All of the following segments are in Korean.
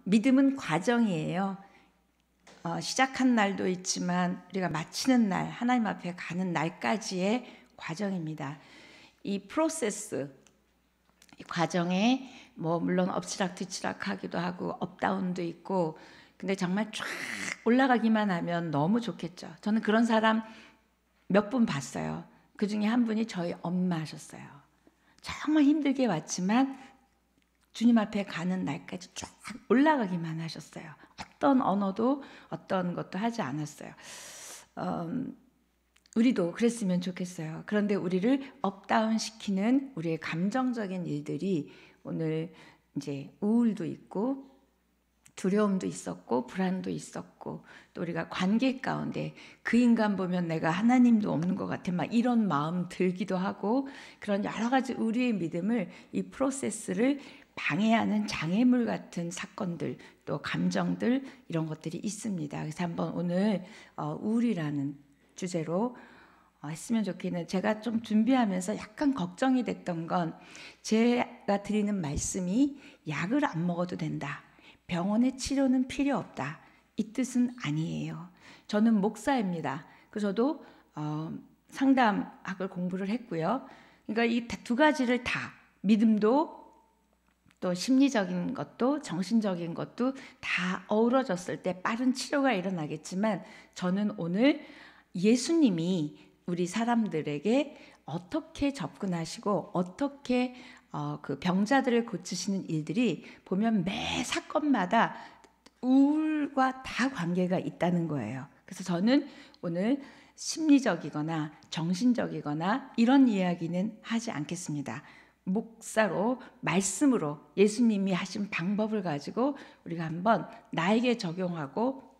믿음은 과정이에요. 시작한 날도 있지만 우리가 마치는 날, 하나님 앞에 가는 날까지의 과정입니다. 이 프로세스, 이 과정에 물론 엎치락뒤치락 하기도 하고 업다운도 있고, 근데 정말 쫙 올라가기만 하면 너무 좋겠죠. 저는 그런 사람 몇 분 봤어요. 그 중에 한 분이 저희 엄마셨어요. 정말 힘들게 왔지만 주님 앞에 가는 날까지 쫙 올라가기만 하셨어요. 어떤 언어도 어떤 것도 하지 않았어요. 우리도 그랬으면 좋겠어요. 그런데 우리를 업다운 시키는 우리의 감정적인 일들이 오늘 이제 우울도 있고 두려움도 있었고 불안도 있었고, 또 우리가 관계 가운데 그 인간 보면 내가 하나님도 없는 것 같아 막 이런 마음 들기도 하고, 그런 여러 가지 우리의 믿음을, 이 프로세스를 방해하는 장애물 같은 사건들, 또 감정들, 이런 것들이 있습니다. 그래서 한번 오늘 우울이라는 주제로 했으면 좋겠는데, 제가 좀 준비하면서 약간 걱정이 됐던 건, 제가 드리는 말씀이 약을 안 먹어도 된다, 병원의 치료는 필요 없다, 이 뜻은 아니에요. 저는 목사입니다. 그래서 저도 상담학을 공부를 했고요. 그러니까 이 두 가지를 다, 믿음도 또 심리적인 것도 정신적인 것도 다 어우러졌을 때 빠른 치료가 일어나겠지만, 저는 오늘 예수님이 우리 사람들에게 어떻게 접근하시고 어떻게 그 병자들을 고치시는 일들이 보면 매 사건마다 우울과 다 관계가 있다는 거예요. 그래서 저는 오늘 심리적이거나 정신적이거나 이런 이야기는 하지 않겠습니다. 목사로, 말씀으로 예수님이 하신 방법을 가지고 우리가 한번 나에게 적용하고,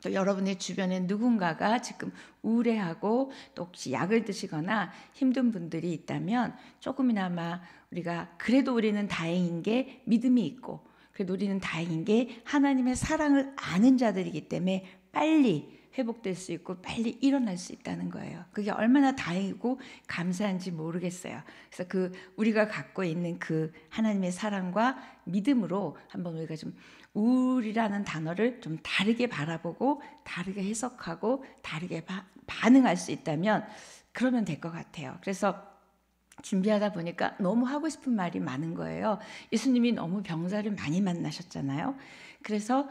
또 여러분의 주변에 누군가가 지금 우울해하고 또 혹시 약을 드시거나 힘든 분들이 있다면, 조금이나마 우리가 그래도 우리는 다행인 게 믿음이 있고, 그래도 우리는 다행인 게 하나님의 사랑을 아는 자들이기 때문에 빨리 회복될 수 있고 빨리 일어날 수 있다는 거예요. 그게 얼마나 다행이고 감사한지 모르겠어요. 그래서 우리가 갖고 있는 그 하나님의 사랑과 믿음으로 한번 우리가 좀 우울이라는 단어를 좀 다르게 바라보고 다르게 해석하고 다르게 반응할 수 있다면 그러면 될 것 같아요. 그래서 준비하다 보니까 너무 하고 싶은 말이 많은 거예요. 예수님이 너무 병자를 많이 만나셨잖아요. 그래서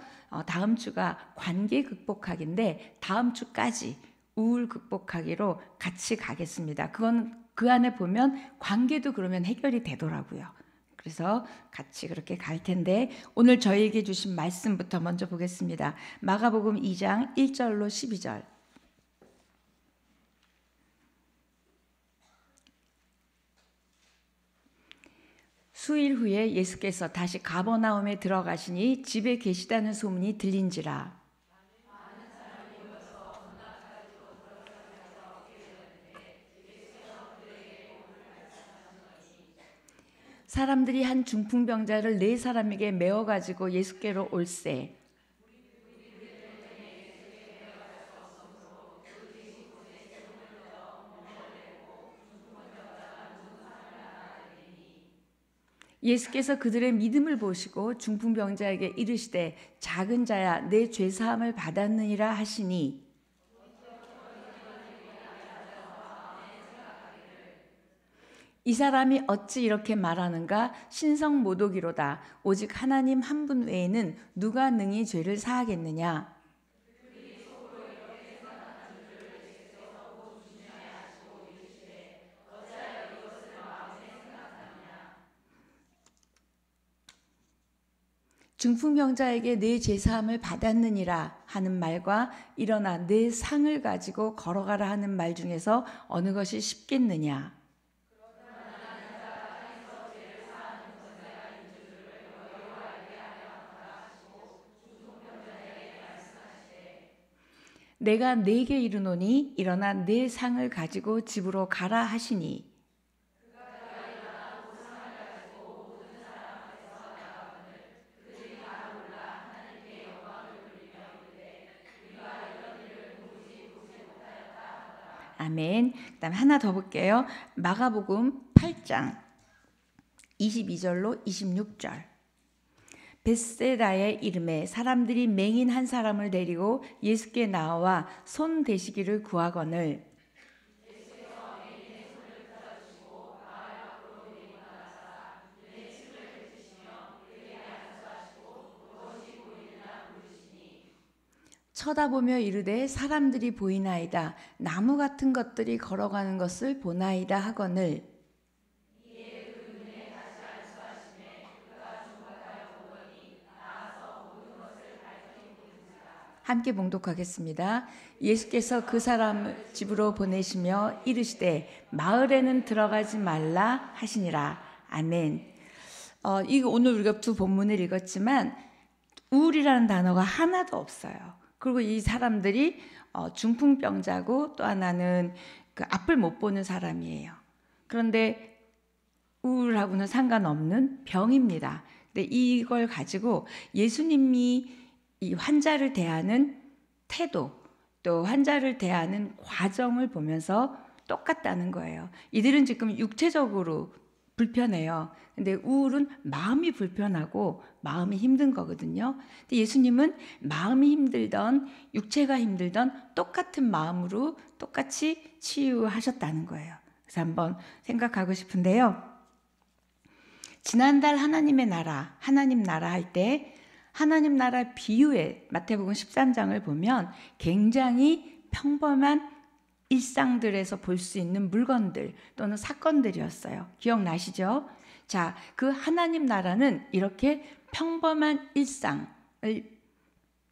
다음 주가 관계 극복하기인데, 다음 주까지 우울 극복하기로 같이 가겠습니다. 그건 그 안에 보면 관계도 그러면 해결이 되더라고요. 그래서 같이 그렇게 갈 텐데, 오늘 저희에게 주신 말씀부터 먼저 보겠습니다. 마가복음 2장 1절로 12절. 수일 후에 예수께서 다시 가버나움에 들어가시니 집에 계시다는 소문이 들린지라. 사람들이 한 중풍병자를 4사람에게 메어 가지고 예수께로 올세. 예수께서 그들의 믿음을 보시고 중풍병자에게 이르시되, 작은 자야, 내 죄사함을 받았느니라 하시니, 이 사람이 어찌 이렇게 말하는가? 신성모독이로다. 오직 하나님 한 분 외에는 누가 능히 죄를 사하겠느냐? 중풍병자에게 내 죄사함을 받았느니라 하는 말과 일어나 내 상을 가지고 걸어가라 하는 말 중에서 어느 것이 쉽겠느냐? 내가 네게 이르노니 일어나 내 상을 가지고 집으로 가라 하시니, 아멘. 그다음 하나 더 볼게요. 마가복음 8장 22절로 26절. 벳세다의 이름에 사람들이 맹인 한 사람을 데리고 예수께 나와 손 대시기를 구하거늘 쳐다보며 이르되 사람들이 보이나이다. 나무 같은 것들이 걸어가는 것을 보나이다 하거늘 함께 봉독하겠습니다. 예수께서 그 사람을 집으로 보내시며 이르시되 마을에는 들어가지 말라 하시니라. 아멘. 이거 오늘 우리가 두 본문을 읽었지만 우울이라는 단어가 하나도 없어요. 그리고 이 사람들이 중풍병자고 또 하나는 그 앞을 못 보는 사람이에요. 그런데 우울하고는 상관없는 병입니다. 근데 이걸 가지고 예수님이 이 환자를 대하는 태도, 또 환자를 대하는 과정을 보면서 똑같다는 거예요. 이들은 지금 육체적으로 불편해요. 근데 우울은 마음이 불편하고 마음이 힘든 거거든요. 근데 예수님은 마음이 힘들던 육체가 힘들던 똑같은 마음으로 똑같이 치유하셨다는 거예요. 그래서 한번 생각하고 싶은데요. 지난달 하나님 나라 할 때 하나님 나라 비유의 마태복음 13장을 보면 굉장히 평범한 일상들에서 볼 수 있는 물건들 또는 사건들이었어요. 기억나시죠? 자, 그 하나님 나라는 이렇게 평범한 일상을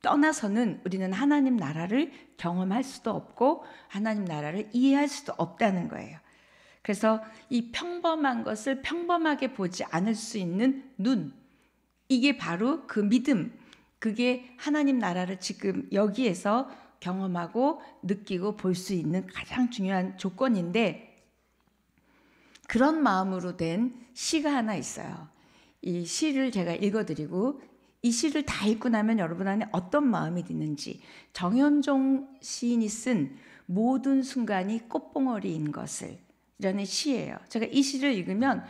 떠나서는 우리는 하나님 나라를 경험할 수도 없고 하나님 나라를 이해할 수도 없다는 거예요. 그래서 이 평범한 것을 평범하게 보지 않을 수 있는 눈, 이게 바로 그 믿음, 그게 하나님 나라를 지금 여기에서 경험하고 느끼고 볼 수 있는 가장 중요한 조건인데 그런 마음으로 된 시가 하나 있어요. 이 시를 제가 읽어드리고 이 시를 다 읽고 나면 여러분 안에 어떤 마음이 드는지 정현종 시인이 쓴 모든 순간이 꽃봉오리인 것을 이라는 시예요. 제가 이 시를 읽으면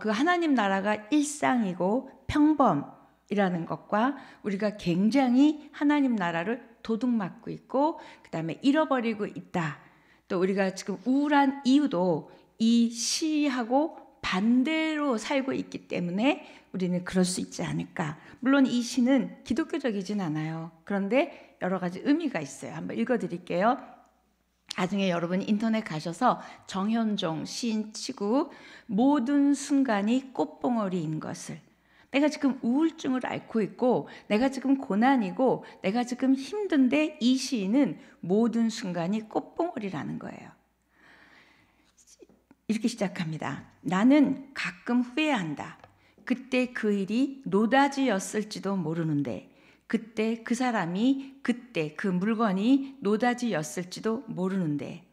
그 하나님 나라가 일상이고 평범이라는 것과 우리가 굉장히 하나님 나라를 도둑맞고 있고 그 다음에 잃어버리고 있다. 또 우리가 지금 우울한 이유도 이 시하고 반대로 살고 있기 때문에 우리는 그럴 수 있지 않을까. 물론 이 시는 기독교적이진 않아요. 그런데 여러 가지 의미가 있어요. 한번 읽어드릴게요. 나중에 여러분 인터넷 가셔서 정현종 시인 치고 모든 순간이 꽃봉오리인 것을 내가 지금 우울증을 앓고 있고 내가 지금 고난이고 내가 지금 힘든데 이 시인은 모든 순간이 꽃봉오리라는 거예요. 이렇게 시작합니다. 나는 가끔 후회한다. 그때 그 일이 노다지였을지도 모르는데 그때 그 사람이 그때 그 물건이 노다지였을지도 모르는데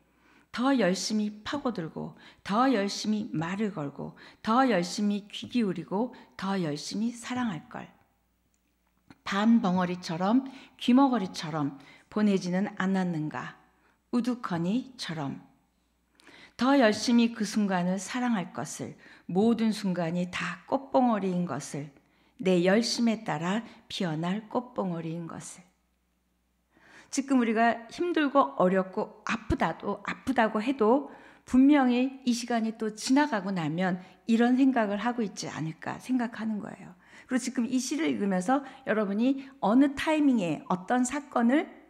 더 열심히 파고들고 더 열심히 말을 걸고 더 열심히 귀 기울이고 더 열심히 사랑할 걸. 반벙어리처럼 귀머거리처럼 보내지는 않았는가. 우두커니처럼 더 열심히 그 순간을 사랑할 것을 모든 순간이 다 꽃봉오리인 것을 내 열심에 따라 피어날 꽃봉오리인 것을. 지금 우리가 힘들고 어렵고 아프다고 해도 분명히 이 시간이 또 지나가고 나면 이런 생각을 하고 있지 않을까 생각하는 거예요. 그리고 지금 이 시를 읽으면서 여러분이 어느 타이밍에 어떤 사건을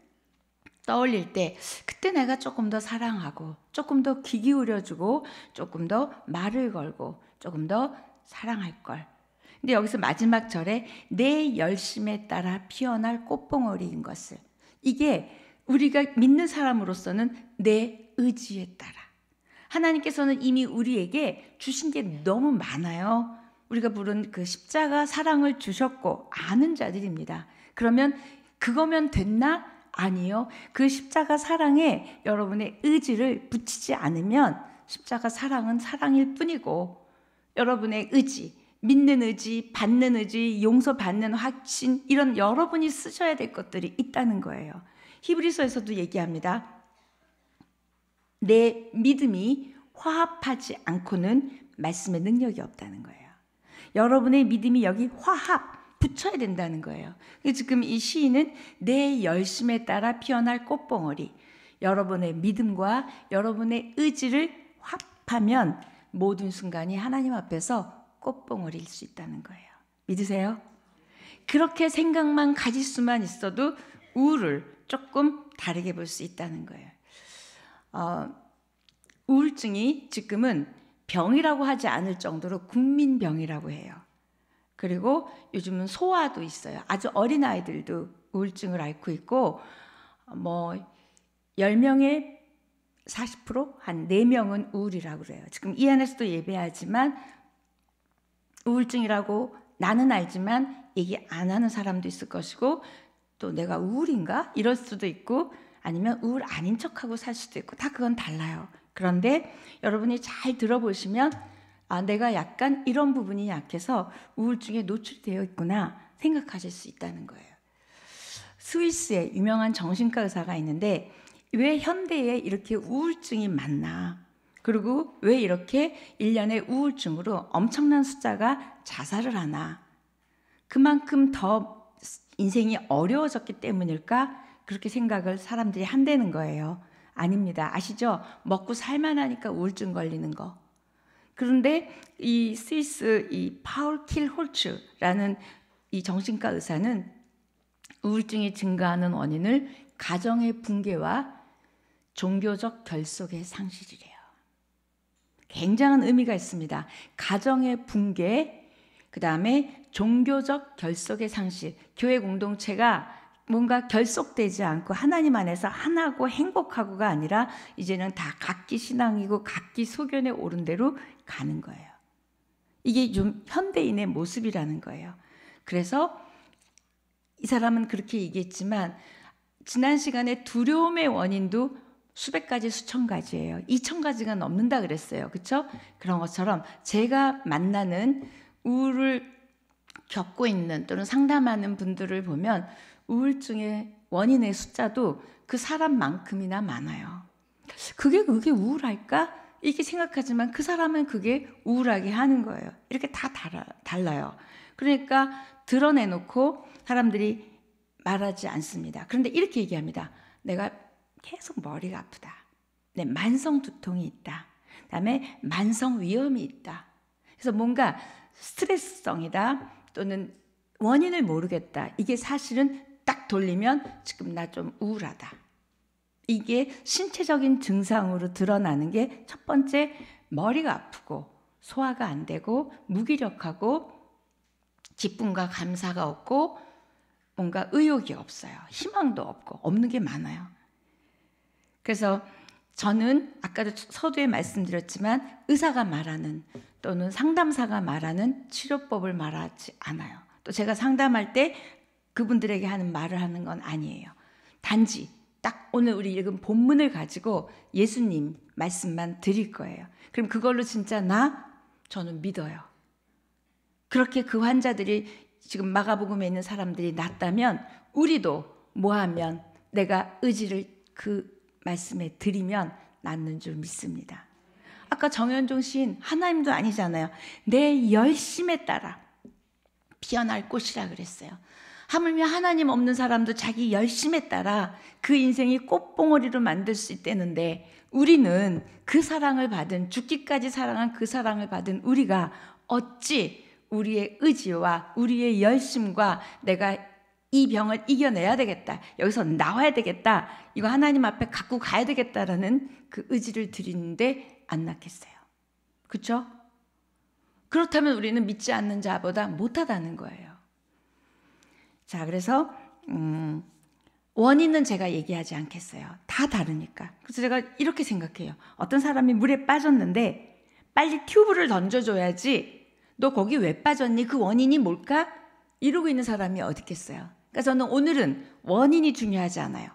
떠올릴 때 그때 내가 조금 더 사랑하고 조금 더 귀 기울여주고 조금 더 말을 걸고 조금 더 사랑할 걸. 근데 여기서 마지막 절에 내 열심에 따라 피어날 꽃봉오리인 것을. 이게 우리가 믿는 사람으로서는 내 의지에 따라. 하나님께서는 이미 우리에게 주신 게 너무 많아요. 우리가 부른 그 십자가 사랑을 주셨고 아는 자들입니다. 그러면 그거면 됐나? 아니요. 그 십자가 사랑에 여러분의 의지를 붙이지 않으면 십자가 사랑은 사랑일 뿐이고 여러분의 의지, 믿는 의지, 받는 의지, 용서받는 확신 이런 여러분이 쓰셔야 될 것들이 있다는 거예요. 히브리서에서도 얘기합니다. 내 믿음이 화합하지 않고는 말씀의 능력이 없다는 거예요. 여러분의 믿음이 여기 화합, 붙여야 된다는 거예요. 지금 이 시인은 내 열심에 따라 피어날 꽃봉오리, 여러분의 믿음과 여러분의 의지를 합하면 모든 순간이 하나님 앞에서 꽃봉오리일 수 있다는 거예요. 믿으세요? 그렇게 생각만 가질 수만 있어도 우울을 조금 다르게 볼 수 있다는 거예요. 우울증이 지금은 병이라고 하지 않을 정도로 국민병이라고 해요. 그리고 요즘은 소아도 있어요. 아주 어린 아이들도 우울증을 앓고 있고, 10명의 40%? 한 4명은 우울이라고 그래요. 지금 이 안에서도 예배하지만 우울증이라고 나는 알지만 얘기 안 하는 사람도 있을 것이고, 또 내가 우울인가? 이럴 수도 있고, 아니면 우울 아닌 척하고 살 수도 있고, 다 그건 달라요. 그런데 여러분이 잘 들어보시면 내가 약간 이런 부분이 약해서 우울증에 노출되어 있구나 생각하실 수 있다는 거예요. 스위스에 유명한 정신과 의사가 있는데 왜 현대에 이렇게 우울증이 많나? 그리고 왜 이렇게 1년에 우울증으로 엄청난 숫자가 자살을 하나? 그만큼 더 인생이 어려워졌기 때문일까? 그렇게 생각을 사람들이 한다는 거예요. 아닙니다. 아시죠? 먹고 살만하니까 우울증 걸리는 거. 그런데 이 스위스 이 파울 킬홀츠라는 이 정신과 의사는 우울증이 증가하는 원인을 가정의 붕괴와 종교적 결속의 상실이래요. 굉장한 의미가 있습니다. 가정의 붕괴, 그 다음에 종교적 결속의 상실. 교회 공동체가 뭔가 결속되지 않고 하나님 안에서 하나고 행복하고가 아니라 이제는 다 각기 신앙이고 각기 소견에 오른 대로 가는 거예요. 이게 좀 현대인의 모습이라는 거예요. 그래서 이 사람은 그렇게 얘기했지만 지난 시간에 두려움의 원인도 수백 가지 수천 가지예요. 2,000가지가 넘는다 그랬어요. 그렇죠? 그런 것처럼 제가 만나는 우울을 겪고 있는 또는 상담하는 분들을 보면 우울증의 원인의 숫자도 그 사람만큼이나 많아요. 그게 우울할까? 이렇게 생각하지만 그 사람은 그게 우울하게 하는 거예요. 이렇게 다 달라요. 그러니까 드러내놓고 사람들이 말하지 않습니다. 그런데 이렇게 얘기합니다. 내가 계속 머리가 아프다. 네, 만성 두통이 있다. 그다음에 만성 위염이 있다. 그래서 뭔가 스트레스성이다 또는 원인을 모르겠다. 이게 사실은 딱 돌리면 지금 나 좀 우울하다. 이게 신체적인 증상으로 드러나는 게 첫 번째 머리가 아프고 소화가 안 되고 무기력하고 기쁨과 감사가 없고 뭔가 의욕이 없어요. 희망도 없고 없는 게 많아요. 그래서 저는 아까도 서두에 말씀드렸지만 의사가 말하는 또는 상담사가 말하는 치료법을 말하지 않아요. 또 제가 상담할 때 그분들에게 하는 말을 하는 건 아니에요. 단지 딱 오늘 우리 읽은 본문을 가지고 예수님 말씀만 드릴 거예요. 그럼 그걸로 진짜 저는 믿어요. 그렇게 그 환자들이 지금 마가복음에 있는 사람들이 낫다면 우리도 뭐하면 내가 의지를 그 말씀에 드리면 낫는 줄 믿습니다. 아까 정현종 시인 하나님도 아니잖아요. 내 열심에 따라 피어날 꽃이라 그랬어요. 하물며 하나님 없는 사람도 자기 열심에 따라 그 인생이 꽃봉오리로 만들 수 있다는데 우리는 그 사랑을 받은 죽기까지 사랑한 그 사랑을 받은 우리가 어찌 우리의 의지와 우리의 열심과 내가 이 병을 이겨내야 되겠다. 여기서 나와야 되겠다. 이거 하나님 앞에 갖고 가야 되겠다라는 그 의지를 드리는데 안 낫겠어요. 그렇죠? 그렇다면 우리는 믿지 않는 자보다 못하다는 거예요. 자, 그래서 원인은 제가 얘기하지 않겠어요. 다 다르니까. 그래서 제가 이렇게 생각해요. 어떤 사람이 물에 빠졌는데 빨리 튜브를 던져줘야지 너 거기 왜 빠졌니? 그 원인이 뭘까? 이러고 있는 사람이 어디 있겠어요. 그러니까 저는 오늘은 원인이 중요하지 않아요.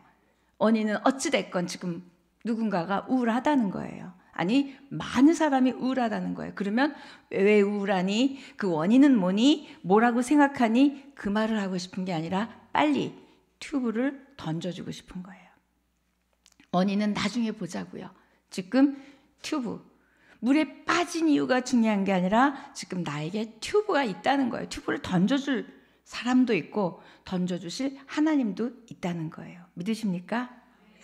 원인은 어찌됐건 지금 누군가가 우울하다는 거예요. 아니 많은 사람이 우울하다는 거예요. 그러면 왜 우울하니? 그 원인은 뭐니? 뭐라고 생각하니? 그 말을 하고 싶은 게 아니라 빨리 튜브를 던져주고 싶은 거예요. 원인은 나중에 보자고요. 지금 튜브, 물에 빠진 이유가 중요한 게 아니라 지금 나에게 튜브가 있다는 거예요. 튜브를 던져줄 사람도 있고 던져주실 하나님도 있다는 거예요. 믿으십니까?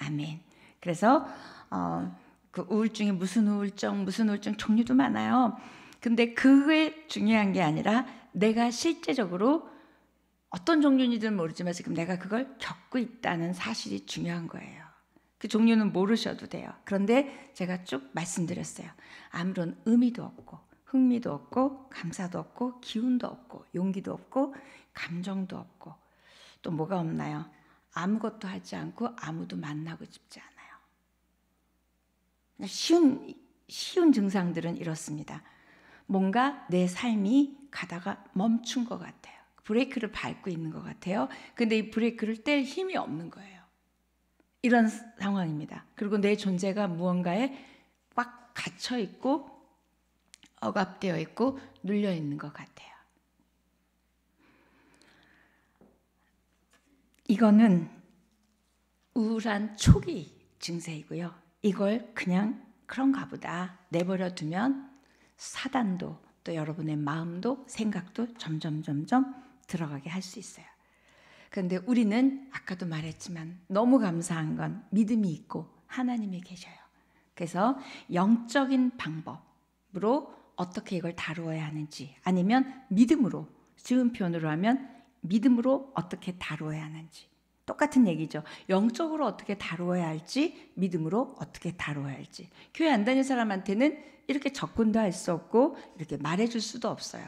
아멘. 그래서 그 우울증이 무슨 우울증 종류도 많아요. 근데 그게 중요한 게 아니라 내가 실제적으로 어떤 종류인지는 모르지만 지금 내가 그걸 겪고 있다는 사실이 중요한 거예요. 그 종류는 모르셔도 돼요. 그런데 제가 쭉 말씀드렸어요. 아무런 의미도 없고 흥미도 없고 감사도 없고 기운도 없고 용기도 없고 감정도 없고 또 뭐가 없나요? 아무것도 하지 않고 아무도 만나고 싶지 않아요. 쉬운 증상들은 이렇습니다. 뭔가 내 삶이 가다가 멈춘 것 같아요. 브레이크를 밟고 있는 것 같아요. 근데 이 브레이크를 뗄 힘이 없는 거예요. 이런 상황입니다. 그리고 내 존재가 무언가에 꽉 갇혀 있고 억압되어 있고 눌려 있는 것 같아요. 이거는 우울한 초기 증세이고요. 이걸 그냥 그런가 보다 내버려 두면 사단도 또 여러분의 마음도 생각도 점점 들어가게 할 수 있어요. 그런데 우리는 아까도 말했지만 너무 감사한 건 믿음이 있고 하나님이 계셔요. 그래서 영적인 방법으로 어떻게 이걸 다루어야 하는지, 아니면 믿음으로, 쉬운 표현으로 하면 믿음으로 어떻게 다루어야 하는지, 똑같은 얘기죠. 영적으로 어떻게 다루어야 할지, 믿음으로 어떻게 다루어야 할지. 교회 안 다니는 사람한테는 이렇게 접근도 할 수 없고 이렇게 말해줄 수도 없어요.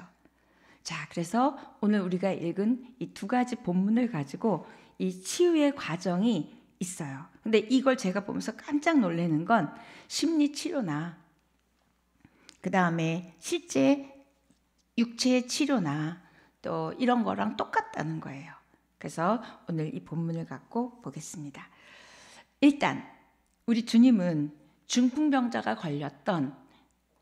자, 그래서 오늘 우리가 읽은 이 두 가지 본문을 가지고 이 치유의 과정이 있어요. 근데 이걸 제가 보면서 깜짝 놀라는 건 심리 치료나 그 다음에 실제 육체의 치료나 또 이런 거랑 똑같다는 거예요. 그래서 오늘 이 본문을 갖고 보겠습니다. 일단 우리 주님은 중풍병자가 걸렸던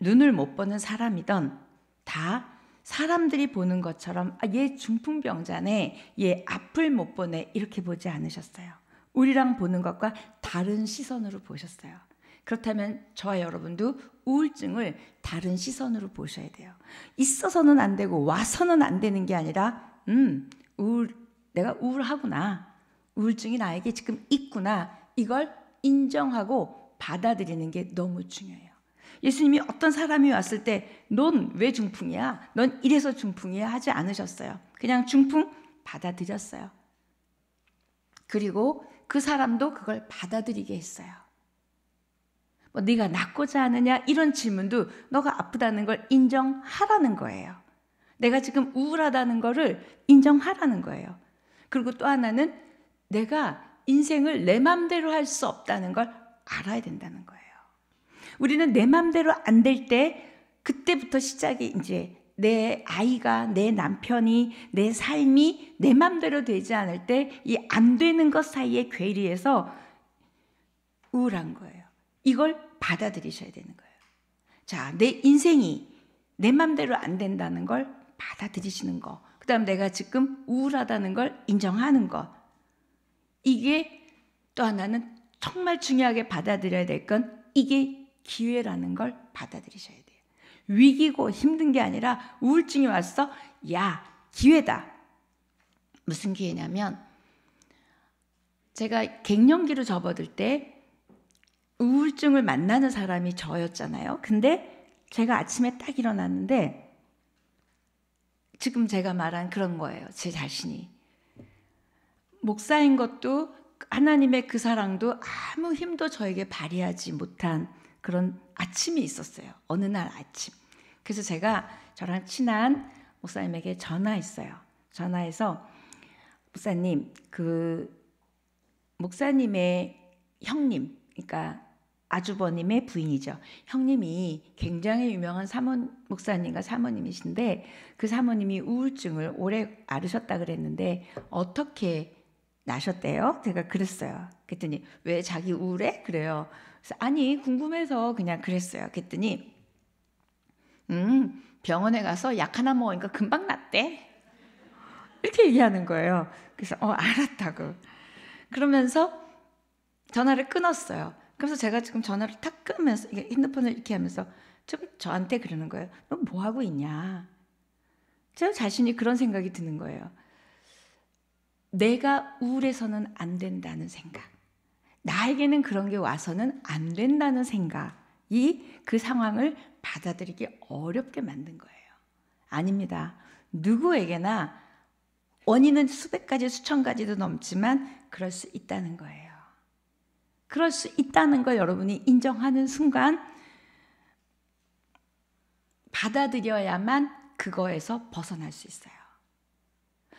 눈을 못 보는 사람이던 다 사람들이 보는 것처럼 얘 중풍병자네, 얘 앞을 못 보네 이렇게 보지 않으셨어요. 우리랑 보는 것과 다른 시선으로 보셨어요. 그렇다면 저와 여러분도 우울증을 다른 시선으로 보셔야 돼요. 있어서는 안 되고 와서는 안 되는 게 아니라 내가 우울하구나, 우울증이 나에게 지금 있구나, 이걸 인정하고 받아들이는 게 너무 중요해요. 예수님이 어떤 사람이 왔을 때 넌 왜 중풍이야? 넌 이래서 중풍이야? 하지 않으셨어요. 그냥 중풍 받아들였어요. 그리고 그 사람도 그걸 받아들이게 했어요. 뭐 네가 낫고자 하느냐 이런 질문도 너가 아프다는 걸 인정하라는 거예요. 내가 지금 우울하다는 거를 인정하라는 거예요. 그리고 또 하나는 내가 인생을 내 맘대로 할 수 없다는 걸 알아야 된다는 거예요. 우리는 내 맘대로 안 될 때 그때부터 시작이 이제 내 아이가, 내 남편이, 내 삶이 내 맘대로 되지 않을 때 이 안 되는 것 사이에 괴리해서 우울한 거예요. 이걸 받아들이셔야 되는 거예요. 자, 내 인생이 내 맘대로 안 된다는 걸 받아들이시는 거. 그 다음 내가 지금 우울하다는 걸 인정하는 거. 이게 또 하나는 정말 중요하게 받아들여야 될 건 이게 기회라는 걸 받아들이셔야 돼요. 위기고 힘든 게 아니라 우울증이 왔어? 야, 기회다. 무슨 기회냐면 제가 갱년기로 접어들 때 우울증을 만나는 사람이 저였잖아요. 근데 제가 아침에 딱 일어났는데 지금 제가 말한 그런 거예요. 제 자신이. 목사인 것도 하나님의 그 사랑도 아무 힘도 저에게 발휘하지 못한 그런 아침이 있었어요. 어느 날 아침. 그래서 제가 저랑 친한 목사님에게 전화했어요. 전화해서 목사님, 그 목사님의 형님, 그러니까 아주버님의 부인이죠. 형님이 굉장히 유명한 목사님과 사모님이신데 그 사모님이 우울증을 오래 앓으셨다 그랬는데 어떻게 나셨대요? 제가 그랬어요. 그랬더니 왜 자기 우울해? 그래요. 그래서 아니 궁금해서 그냥 그랬어요. 그랬더니 병원에 가서 약 하나 먹으니까 금방 낫대. 이렇게 얘기하는 거예요. 그래서 알았다고. 그러면서 전화를 끊었어요. 그래서 제가 지금 전화를 탁 끊으면서 핸드폰을 이렇게 하면서 지금 저한테 그러는 거예요. 너 뭐 하고 있냐? 제 자신이 그런 생각이 드는 거예요. 내가 우울해서는 안 된다는 생각, 나에게는 그런 게 와서는 안 된다는 생각이 그 상황을 받아들이기 어렵게 만든 거예요. 아닙니다. 누구에게나 원인은 수백 가지, 수천 가지도 넘지만 그럴 수 있다는 거예요. 그럴 수 있다는 걸 여러분이 인정하는 순간 받아들여야만 그거에서 벗어날 수 있어요.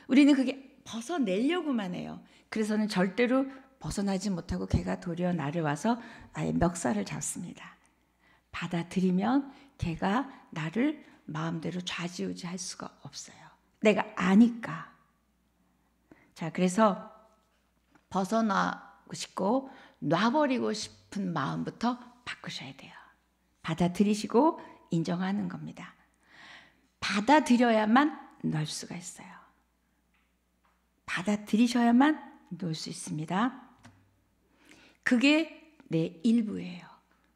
우리는 그게 벗어내려고만 해요. 그래서는 절대로 벗어나지 못하고 걔가 도리어 나를 와서 아예 멱살을 잡습니다. 받아들이면 걔가 나를 마음대로 좌지우지할 수가 없어요. 내가 아니까. 자, 그래서 벗어나고 싶고 놔버리고 싶은 마음부터 바꾸셔야 돼요. 받아들이시고 인정하는 겁니다. 받아들여야만 널 수가 있어요. 받아들이셔야만 놓을 수 있습니다. 그게 내 일부예요.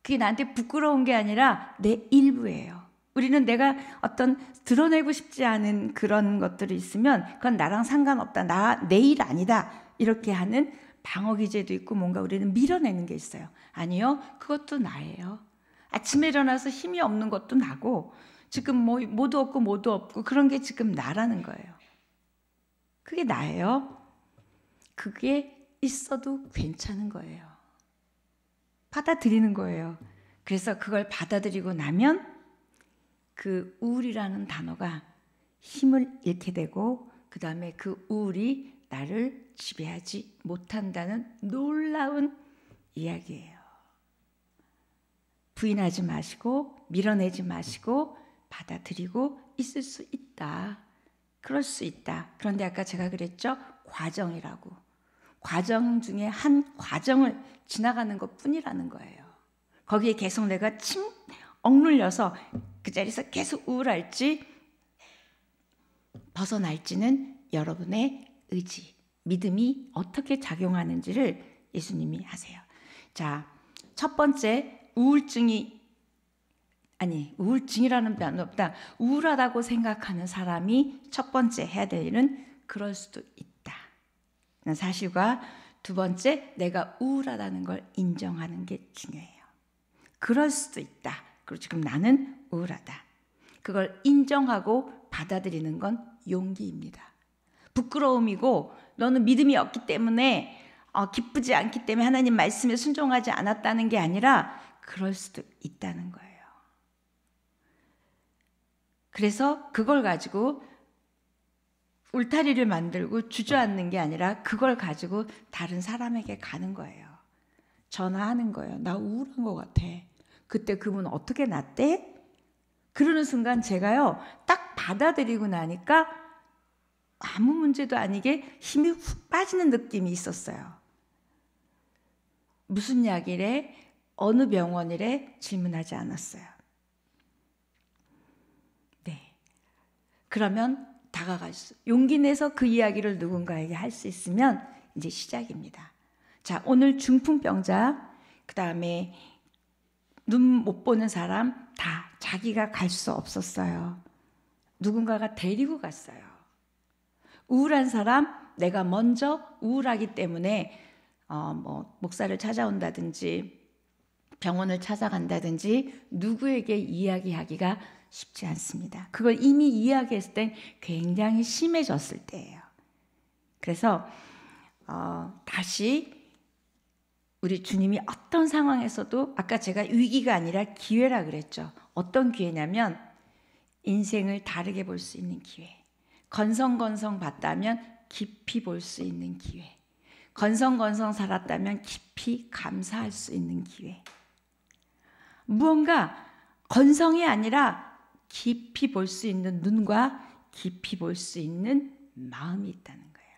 그게 나한테 부끄러운 게 아니라 내 일부예요. 우리는 내가 어떤 드러내고 싶지 않은 그런 것들이 있으면 그건 나랑 상관없다. 내 일 아니다. 이렇게 하는 방어 기제도 있고 뭔가 우리는 밀어내는 게 있어요. 아니요. 그것도 나예요. 아침에 일어나서 힘이 없는 것도 나고 지금 뭐 모두 없고 그런 게 지금 나라는 거예요. 그게 나예요. 그게 있어도 괜찮은 거예요. 받아들이는 거예요. 그래서 그걸 받아들이고 나면 그 우울이라는 단어가 힘을 잃게 되고 그 다음에 그 우울이 나를 지배하지 못한다는 놀라운 이야기예요. 부인하지 마시고 밀어내지 마시고 받아들이고 있을 수 있다. 그럴 수 있다. 그런데 아까 제가 그랬죠? 과정이라고. 과정 중에 한 과정을 지나가는 것뿐이라는 거예요. 거기에 계속 내가 억눌려서 그 자리에서 계속 우울할지 벗어날지는 여러분의 의지, 믿음이 어떻게 작용하는지를 예수님이 하세요. 자, 첫 번째 우울증이라는 표현은 없다. 우울하다고 생각하는 사람이 첫 번째 해야 될 일은 그럴 수도 있다. 사실과 두 번째, 내가 우울하다는 걸 인정하는 게 중요해요. 그럴 수도 있다. 그리고 지금 나는 우울하다. 그걸 인정하고 받아들이는 건 용기입니다. 부끄러움이고 너는 믿음이 없기 때문에 기쁘지 않기 때문에 하나님 말씀에 순종하지 않았다는 게 아니라 그럴 수도 있다는 거예요. 그래서 그걸 가지고 울타리를 만들고 주저앉는 게 아니라 그걸 가지고 다른 사람에게 가는 거예요. 전화하는 거예요. 나 우울한 것 같아. 그때 그분 어떻게 낫대? 그러는 순간 제가요 딱 받아들이고 나니까 아무 문제도 아니게 힘이 훅 빠지는 느낌이 있었어요. 무슨 약이래? 어느 병원이래? 질문하지 않았어요. 네. 그러면 다가갈 수, 용기 내서 그 이야기를 누군가에게 할 수 있으면 이제 시작입니다. 자, 오늘 중풍병자, 그 다음에 눈 못 보는 사람 다 자기가 갈 수 없었어요. 누군가가 데리고 갔어요. 우울한 사람, 내가 먼저 우울하기 때문에 목사를 찾아온다든지 병원을 찾아간다든지 누구에게 이야기하기가 쉽지 않습니다. 그걸 이미 이야기했을 땐 굉장히 심해졌을 때예요. 그래서 다시 우리 주님이 어떤 상황에서도 아까 제가 위기가 아니라 기회라 그랬죠. 어떤 기회냐면 인생을 다르게 볼 수 있는 기회. 건성건성 봤다면 깊이 볼 수 있는 기회. 건성건성 살았다면 깊이 감사할 수 있는 기회. 무언가 건성이 아니라 깊이 볼 수 있는 눈과 깊이 볼 수 있는 마음이 있다는 거예요.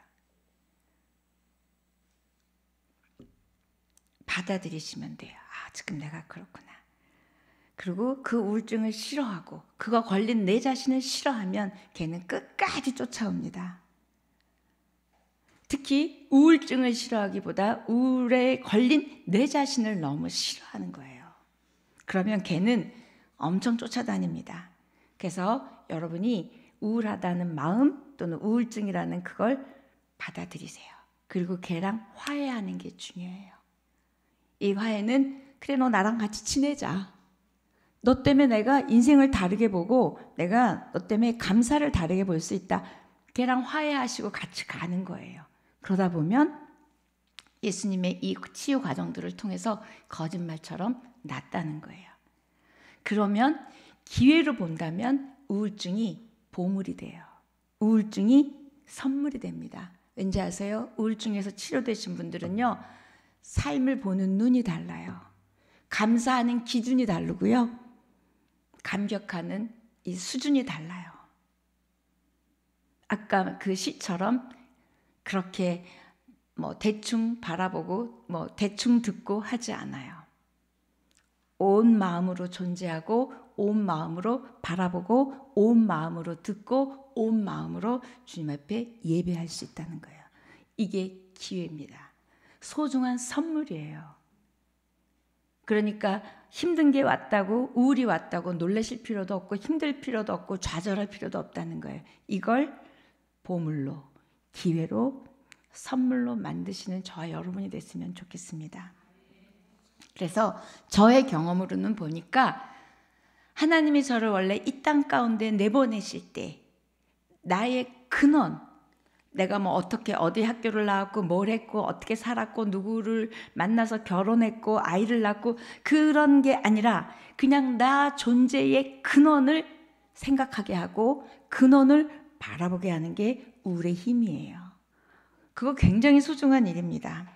받아들이시면 돼요. 지금 내가 그렇구나. 그리고 그 우울증을 싫어하고 그거 걸린 내 자신을 싫어하면 걔는 끝까지 쫓아옵니다. 특히 우울증을 싫어하기보다 우울에 걸린 내 자신을 너무 싫어하는 거예요. 그러면 걔는 엄청 쫓아다닙니다. 그래서 여러분이 우울하다는 마음 또는 우울증이라는 그걸 받아들이세요. 그리고 걔랑 화해하는 게 중요해요. 이 화해는 그래 너 나랑 같이 지내자. 너 때문에 내가 인생을 다르게 보고 내가 너 때문에 감사를 다르게 볼 수 있다. 걔랑 화해하시고 같이 가는 거예요. 그러다 보면 예수님의 이 치유 과정들을 통해서 거짓말처럼 낫다는 거예요. 그러면 기회로 본다면 우울증이 보물이 돼요. 우울증이 선물이 됩니다. 왠지 아세요? 우울증에서 치료되신 분들은요, 삶을 보는 눈이 달라요. 감사하는 기준이 다르고요, 감격하는 이 수준이 달라요. 아까 그 시처럼 그렇게 대충 바라보고 대충 듣고 하지 않아요. 온 마음으로 존재하고 온 마음으로 바라보고 온 마음으로 듣고 온 마음으로 주님 앞에 예배할 수 있다는 거예요. 이게 기회입니다. 소중한 선물이에요. 그러니까 힘든 게 왔다고, 우울이 왔다고 놀라실 필요도 없고 힘들 필요도 없고 좌절할 필요도 없다는 거예요. 이걸 보물로, 기회로, 선물로 만드시는 저와 여러분이 됐으면 좋겠습니다. 그래서 저의 경험으로는 보니까 하나님이 저를 원래 이 땅 가운데 내보내실 때 나의 근원, 내가 어떻게 어디 학교를 나왔고 뭘 했고 어떻게 살았고 누구를 만나서 결혼했고 아이를 낳고 그런 게 아니라 그냥 나 존재의 근원을 생각하게 하고 근원을 바라보게 하는 게 우울의 힘이에요. 그거 굉장히 소중한 일입니다.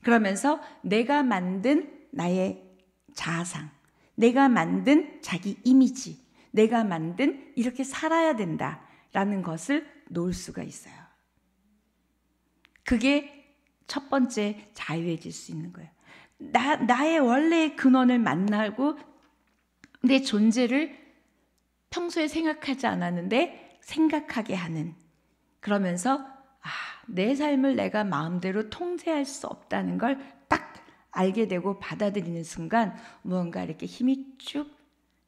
그러면서 내가 만든 나의 자아상, 내가 만든 자기 이미지, 내가 만든 이렇게 살아야 된다라는 것을 놓을 수가 있어요. 그게 첫 번째 자유해질 수 있는 거예요. 나의 원래의 근원을 만나고 내 존재를 평소에 생각하지 않았는데 생각하게 하는, 그러면서 내 삶을 내가 마음대로 통제할 수 없다는 걸 딱 알게 되고 받아들이는 순간 무언가 이렇게 힘이 쭉,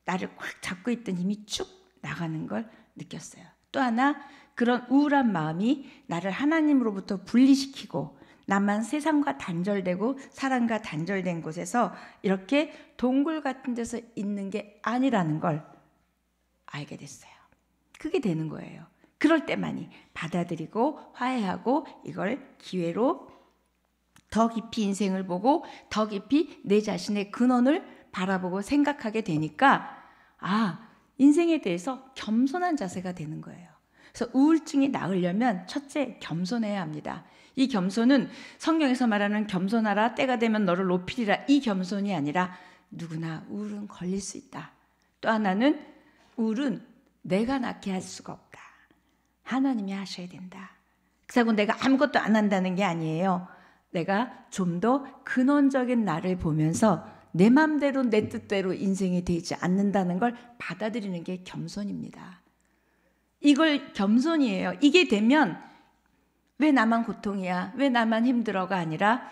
나를 꽉 잡고 있던 힘이 쭉 나가는 걸 느꼈어요. 또 하나, 그런 우울한 마음이 나를 하나님으로부터 분리시키고 나만 세상과 단절되고 사람과 단절된 곳에서 이렇게 동굴 같은 데서 있는 게 아니라는 걸 알게 됐어요. 그게 되는 거예요. 그럴 때만이 받아들이고 화해하고 이걸 기회로 더 깊이 인생을 보고 더 깊이 내 자신의 근원을 바라보고 생각하게 되니까 인생에 대해서 겸손한 자세가 되는 거예요. 그래서 우울증이 나으려면 첫째 겸손해야 합니다. 이 겸손은 성경에서 말하는 겸손하라 때가 되면 너를 높이리라, 이 겸손이 아니라 누구나 우울은 걸릴 수 있다. 또 하나는 우울은 내가 낫게 할 수가 없다. 하나님이 하셔야 된다. 그렇다고 내가 아무것도 안 한다는 게 아니에요. 내가 좀 더 근원적인 나를 보면서 내 맘대로 내 뜻대로 인생이 되지 않는다는 걸 받아들이는 게 겸손입니다. 이걸 겸손이에요. 이게 되면 왜 나만 고통이야, 왜 나만 힘들어가 아니라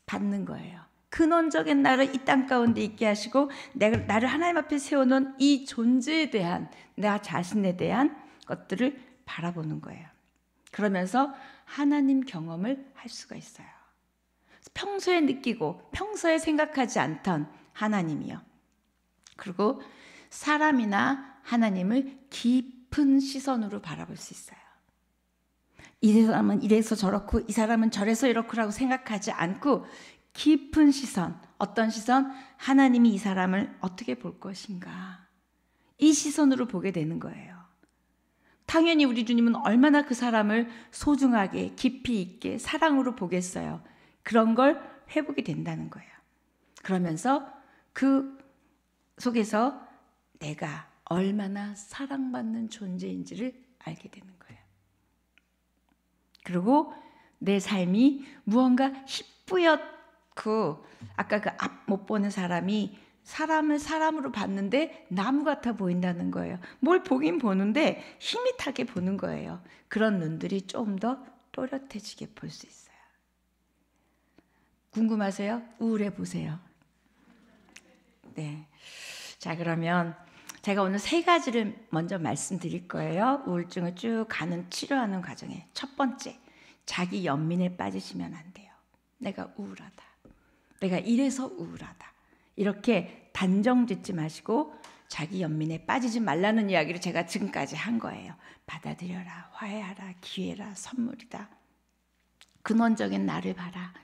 받는 거예요. 근원적인 나를 이 땅 가운데 있게 하시고 나를 하나님 앞에 세워놓은 이 존재에 대한, 나 자신에 대한 것들을 바라보는 거예요. 그러면서 하나님 경험을 할 수가 있어요. 평소에 느끼고 평소에 생각하지 않던 하나님이요. 그리고 사람이나 하나님을 깊은 시선으로 바라볼 수 있어요. 이 사람은 이래서 저렇고 이 사람은 저래서 이렇고라고 생각하지 않고 깊은 시선, 어떤 시선? 하나님이 이 사람을 어떻게 볼 것인가, 이 시선으로 보게 되는 거예요. 당연히 우리 주님은 얼마나 그 사람을 소중하게 깊이 있게 사랑으로 보겠어요. 그런 걸 회복이 된다는 거예요. 그러면서 그 속에서 내가 얼마나 사랑받는 존재인지를 알게 되는 거예요. 그리고 내 삶이 무언가 희뿌옇고, 아까 그 앞 못 보는 사람이 사람을 사람으로 봤는데 나무 같아 보인다는 거예요. 뭘 보긴 보는데 희밋하게 보는 거예요. 그런 눈들이 좀 더 또렷해지게 볼 수 있어요. 궁금하세요? 우울해 보세요. 네. 자, 그러면 제가 오늘 3가지를 먼저 말씀드릴 거예요. 우울증을 쭉 치료하는 과정에. 첫 번째, 자기 연민에 빠지시면 안 돼요. 내가 우울하다. 내가 이래서 우울하다. 이렇게 단정 짓지 마시고 자기 연민에 빠지지 말라는 이야기를 제가 지금까지 한 거예요. 받아들여라, 화해하라, 기회라, 선물이다. 근원적인 나를 봐라.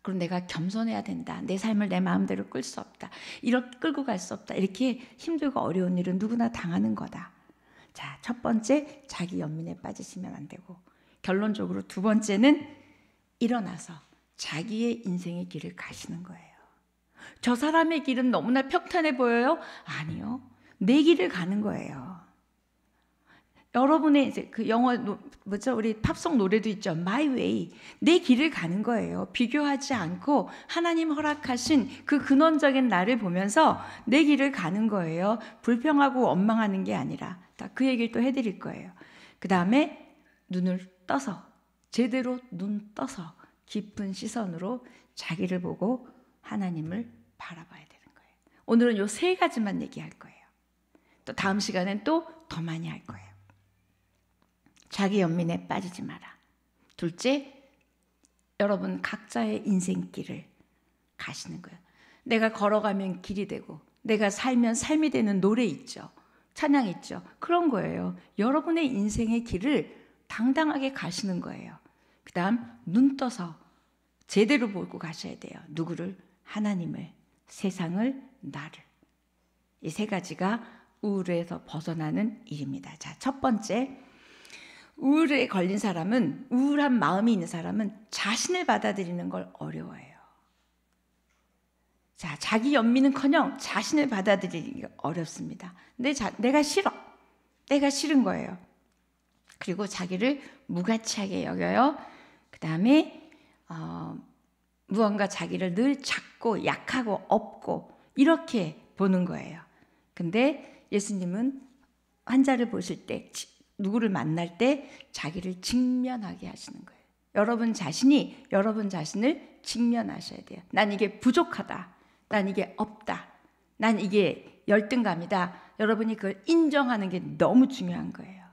그럼 내가 겸손해야 된다. 내 삶을 내 마음대로 끌 수 없다. 이렇게 끌고 갈 수 없다. 이렇게 힘들고 어려운 일은 누구나 당하는 거다. 자, 첫 번째, 자기 연민에 빠지시면 안 되고, 결론적으로 두 번째는 일어나서 자기의 인생의 길을 가시는 거예요. 저 사람의 길은 너무나 평탄해 보여요? 아니요. 내 길을 가는 거예요. 여러분의 이제 그 영어 뭐죠? 우리 팝송 노래도 있죠. My way. 내 길을 가는 거예요. 비교하지 않고 하나님 허락하신 그 근원적인 나를 보면서 내 길을 가는 거예요. 불평하고 원망하는 게 아니라. 다 그 얘기를 또 해드릴 거예요. 그 다음에 눈을 떠서 제대로 눈 떠서 깊은 시선으로 자기를 보고 하나님을 바라봐야 되는 거예요. 오늘은 요 세 가지만 얘기할 거예요. 또 다음 시간엔 또 더 많이 할 거예요. 자기 연민에 빠지지 마라. 둘째, 여러분 각자의 인생길을 가시는 거예요. 내가 걸어가면 길이 되고 내가 살면 삶이 되는 노래 있죠. 찬양 있죠. 그런 거예요. 여러분의 인생의 길을 당당하게 가시는 거예요. 그 다음 눈 떠서 제대로 보고 가셔야 돼요. 누구를? 하나님을, 세상을, 나를. 이 세 가지가 우울에서 벗어나는 일입니다. 자, 첫 번째, 우울에 걸린 사람은, 우울한 마음이 있는 사람은 자신을 받아들이는 걸 어려워해요. 자, 자기 연민은커녕 자신을 받아들이기가 어렵습니다. 내가 싫어. 내가 싫은 거예요. 그리고 자기를 무가치하게 여겨요. 그 다음에 무언가 자기를 늘 작고 약하고 없고 이렇게 보는 거예요. 근데 예수님은 환자를 보실 때, 누구를 만날 때 자기를 직면하게 하시는 거예요. 여러분 자신이 여러분 자신을 직면하셔야 돼요. 난 이게 부족하다. 난 이게 없다. 난 이게 열등감이다. 여러분이 그걸 인정하는 게 너무 중요한 거예요.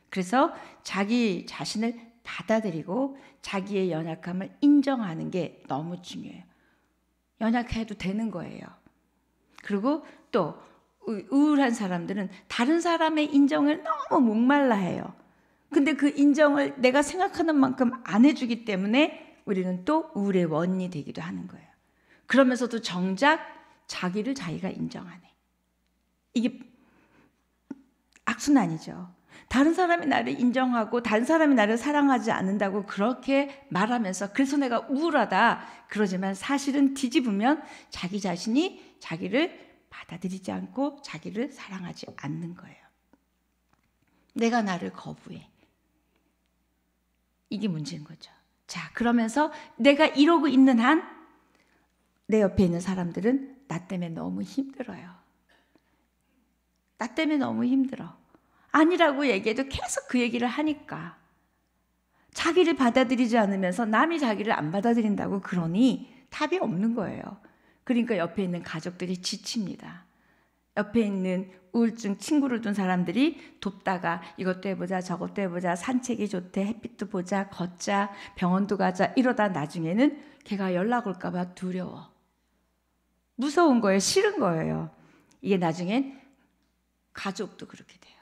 그래서 자기 자신을 받아들이고 자기의 연약함을 인정하는 게 너무 중요해요. 연약해도 되는 거예요. 그리고 또 우울한 사람들은 다른 사람의 인정을 너무 목말라 해요. 근데 그 인정을 내가 생각하는 만큼 안 해주기 때문에 우리는 또 우울의 원인이 되기도 하는 거예요. 그러면서도 정작 자기를 자기가 인정 안 해. 이게 악순환이죠. 다른 사람이 나를 인정하고 다른 사람이 나를 사랑하지 않는다고 그렇게 말하면서 그래서 내가 우울하다 그러지만 사실은 뒤집으면 자기 자신이 자기를 받아들이지 않고 자기를 사랑하지 않는 거예요. 내가 나를 거부해. 이게 문제인 거죠. 자, 그러면서 내가 이러고 있는 한 내 옆에 있는 사람들은 나 때문에 너무 힘들어요. 나 때문에 너무 힘들어. 아니라고 얘기해도 계속 그 얘기를 하니까 자기를 받아들이지 않으면서 남이 자기를 안 받아들인다고 그러니 답이 없는 거예요. 그러니까 옆에 있는 가족들이 지칩니다. 옆에 있는 우울증 친구를 둔 사람들이 돕다가 이것도 해보자 저것도 해보자 산책이 좋대 햇빛도 보자 걷자 병원도 가자 이러다 나중에는 걔가 연락 올까 봐 두려워. 무서운 거예요. 싫은 거예요. 이게 나중엔 가족도 그렇게 돼요.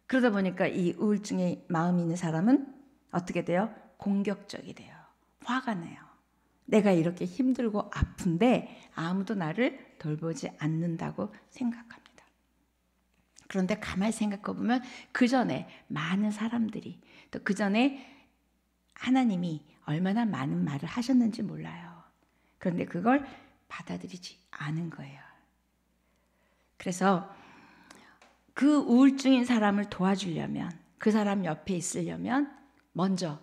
그러다 보니까 이 우울증에 마음이 있는 사람은 어떻게 돼요? 공격적이 돼요. 화가 나요. 내가 이렇게 힘들고 아픈데 아무도 나를 돌보지 않는다고 생각합니다. 그런데 가만히 생각해 보면 그 전에 많은 사람들이 또 그 전에 하나님이 얼마나 많은 말을 하셨는지 몰라요. 그런데 그걸 받아들이지 않은 거예요. 그래서 그 우울증인 사람을 도와주려면 그 사람 옆에 있으려면 먼저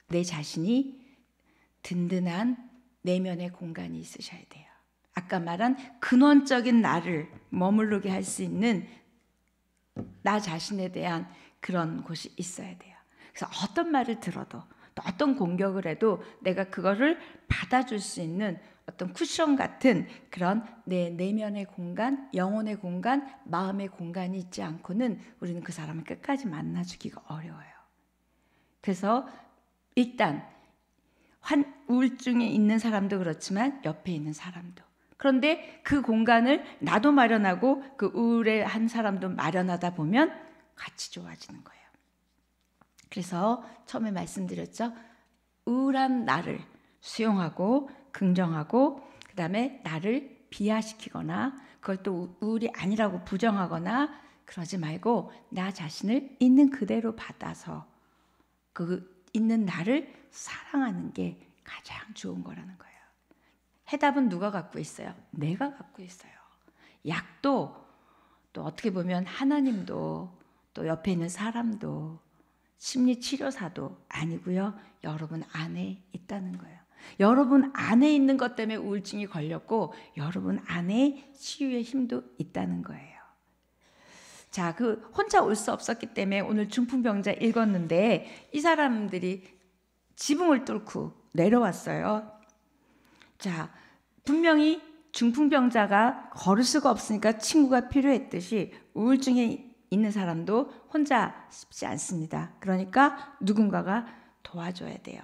내 자신이 든든한 내면의 공간이 있으셔야 돼요. 아까 말한 근원적인 나를 머무르게 할 수 있는 나 자신에 대한 그런 곳이 있어야 돼요. 그래서 어떤 말을 들어도 또 어떤 공격을 해도 내가 그거를 받아줄 수 있는 어떤 쿠션 같은 그런 내 내면의 공간, 영혼의 공간, 마음의 공간이 있지 않고는 우리는 그 사람을 끝까지 만나주기가 어려워요. 그래서 일단 우울증에 있는 사람도 그렇지만 옆에 있는 사람도. 그런데 그 공간을 나도 마련하고 그 우울해 한 사람도 마련하다 보면 같이 좋아지는 거예요. 그래서 처음에 말씀드렸죠. 우울한 나를 수용하고 긍정하고 그다음에 나를 비하시키거나 그걸 또 우울이 아니라고 부정하거나 그러지 말고 나 자신을 있는 그대로 받아서 그 있는 나를 사랑하는 게 가장 좋은 거라는 거예요. 해답은 누가 갖고 있어요? 내가 갖고 있어요. 약도 또 어떻게 보면 하나님도 또 옆에 있는 사람도 심리치료사도 아니고요. 여러분 안에 있다는 거예요. 여러분 안에 있는 것 때문에 우울증이 걸렸고 여러분 안에 치유의 힘도 있다는 거예요. 자, 그 혼자 올 수 없었기 때문에 오늘 중풍병자 읽었는데 이 사람들이 지붕을 뚫고 내려왔어요. 자, 분명히 중풍병자가 걸을 수가 없으니까 친구가 필요했듯이 우울증에 있는 사람도 혼자 쉽지 않습니다. 그러니까 누군가가 도와줘야 돼요.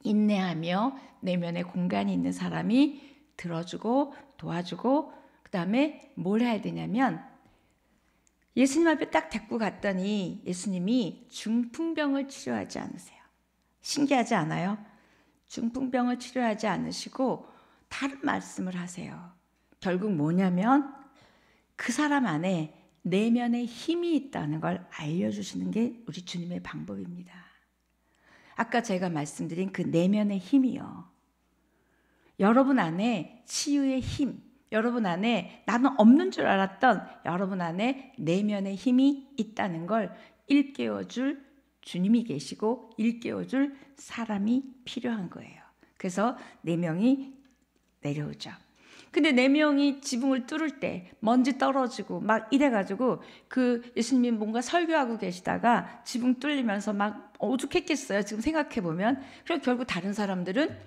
인내하며 내면의 공간이 있는 사람이 들어주고 도와주고 그 다음에 뭘 해야 되냐면 예수님 앞에 딱 데리고 갔더니 예수님이 중풍병을 치료하지 않으세요. 신기하지 않아요? 중풍병을 치료하지 않으시고 다른 말씀을 하세요. 결국 뭐냐면 그 사람 안에 내면의 힘이 있다는 걸 알려주시는 게 우리 주님의 방법입니다. 아까 제가 말씀드린 그 내면의 힘이요. 여러분 안에 치유의 힘, 여러분 안에 나는 없는 줄 알았던 여러분 안에 내면의 힘이 있다는 걸 일깨워줄 주님이 계시고 일깨워줄 사람이 필요한 거예요. 그래서 4명이 내려오죠. 근데 4명이 지붕을 뚫을 때 먼지 떨어지고 막 이래가지고 그 예수님이 뭔가 설교하고 계시다가 지붕 뚫리면서 막 오죽했겠어요. 지금 생각해보면. 그리고 결국 다른 사람들은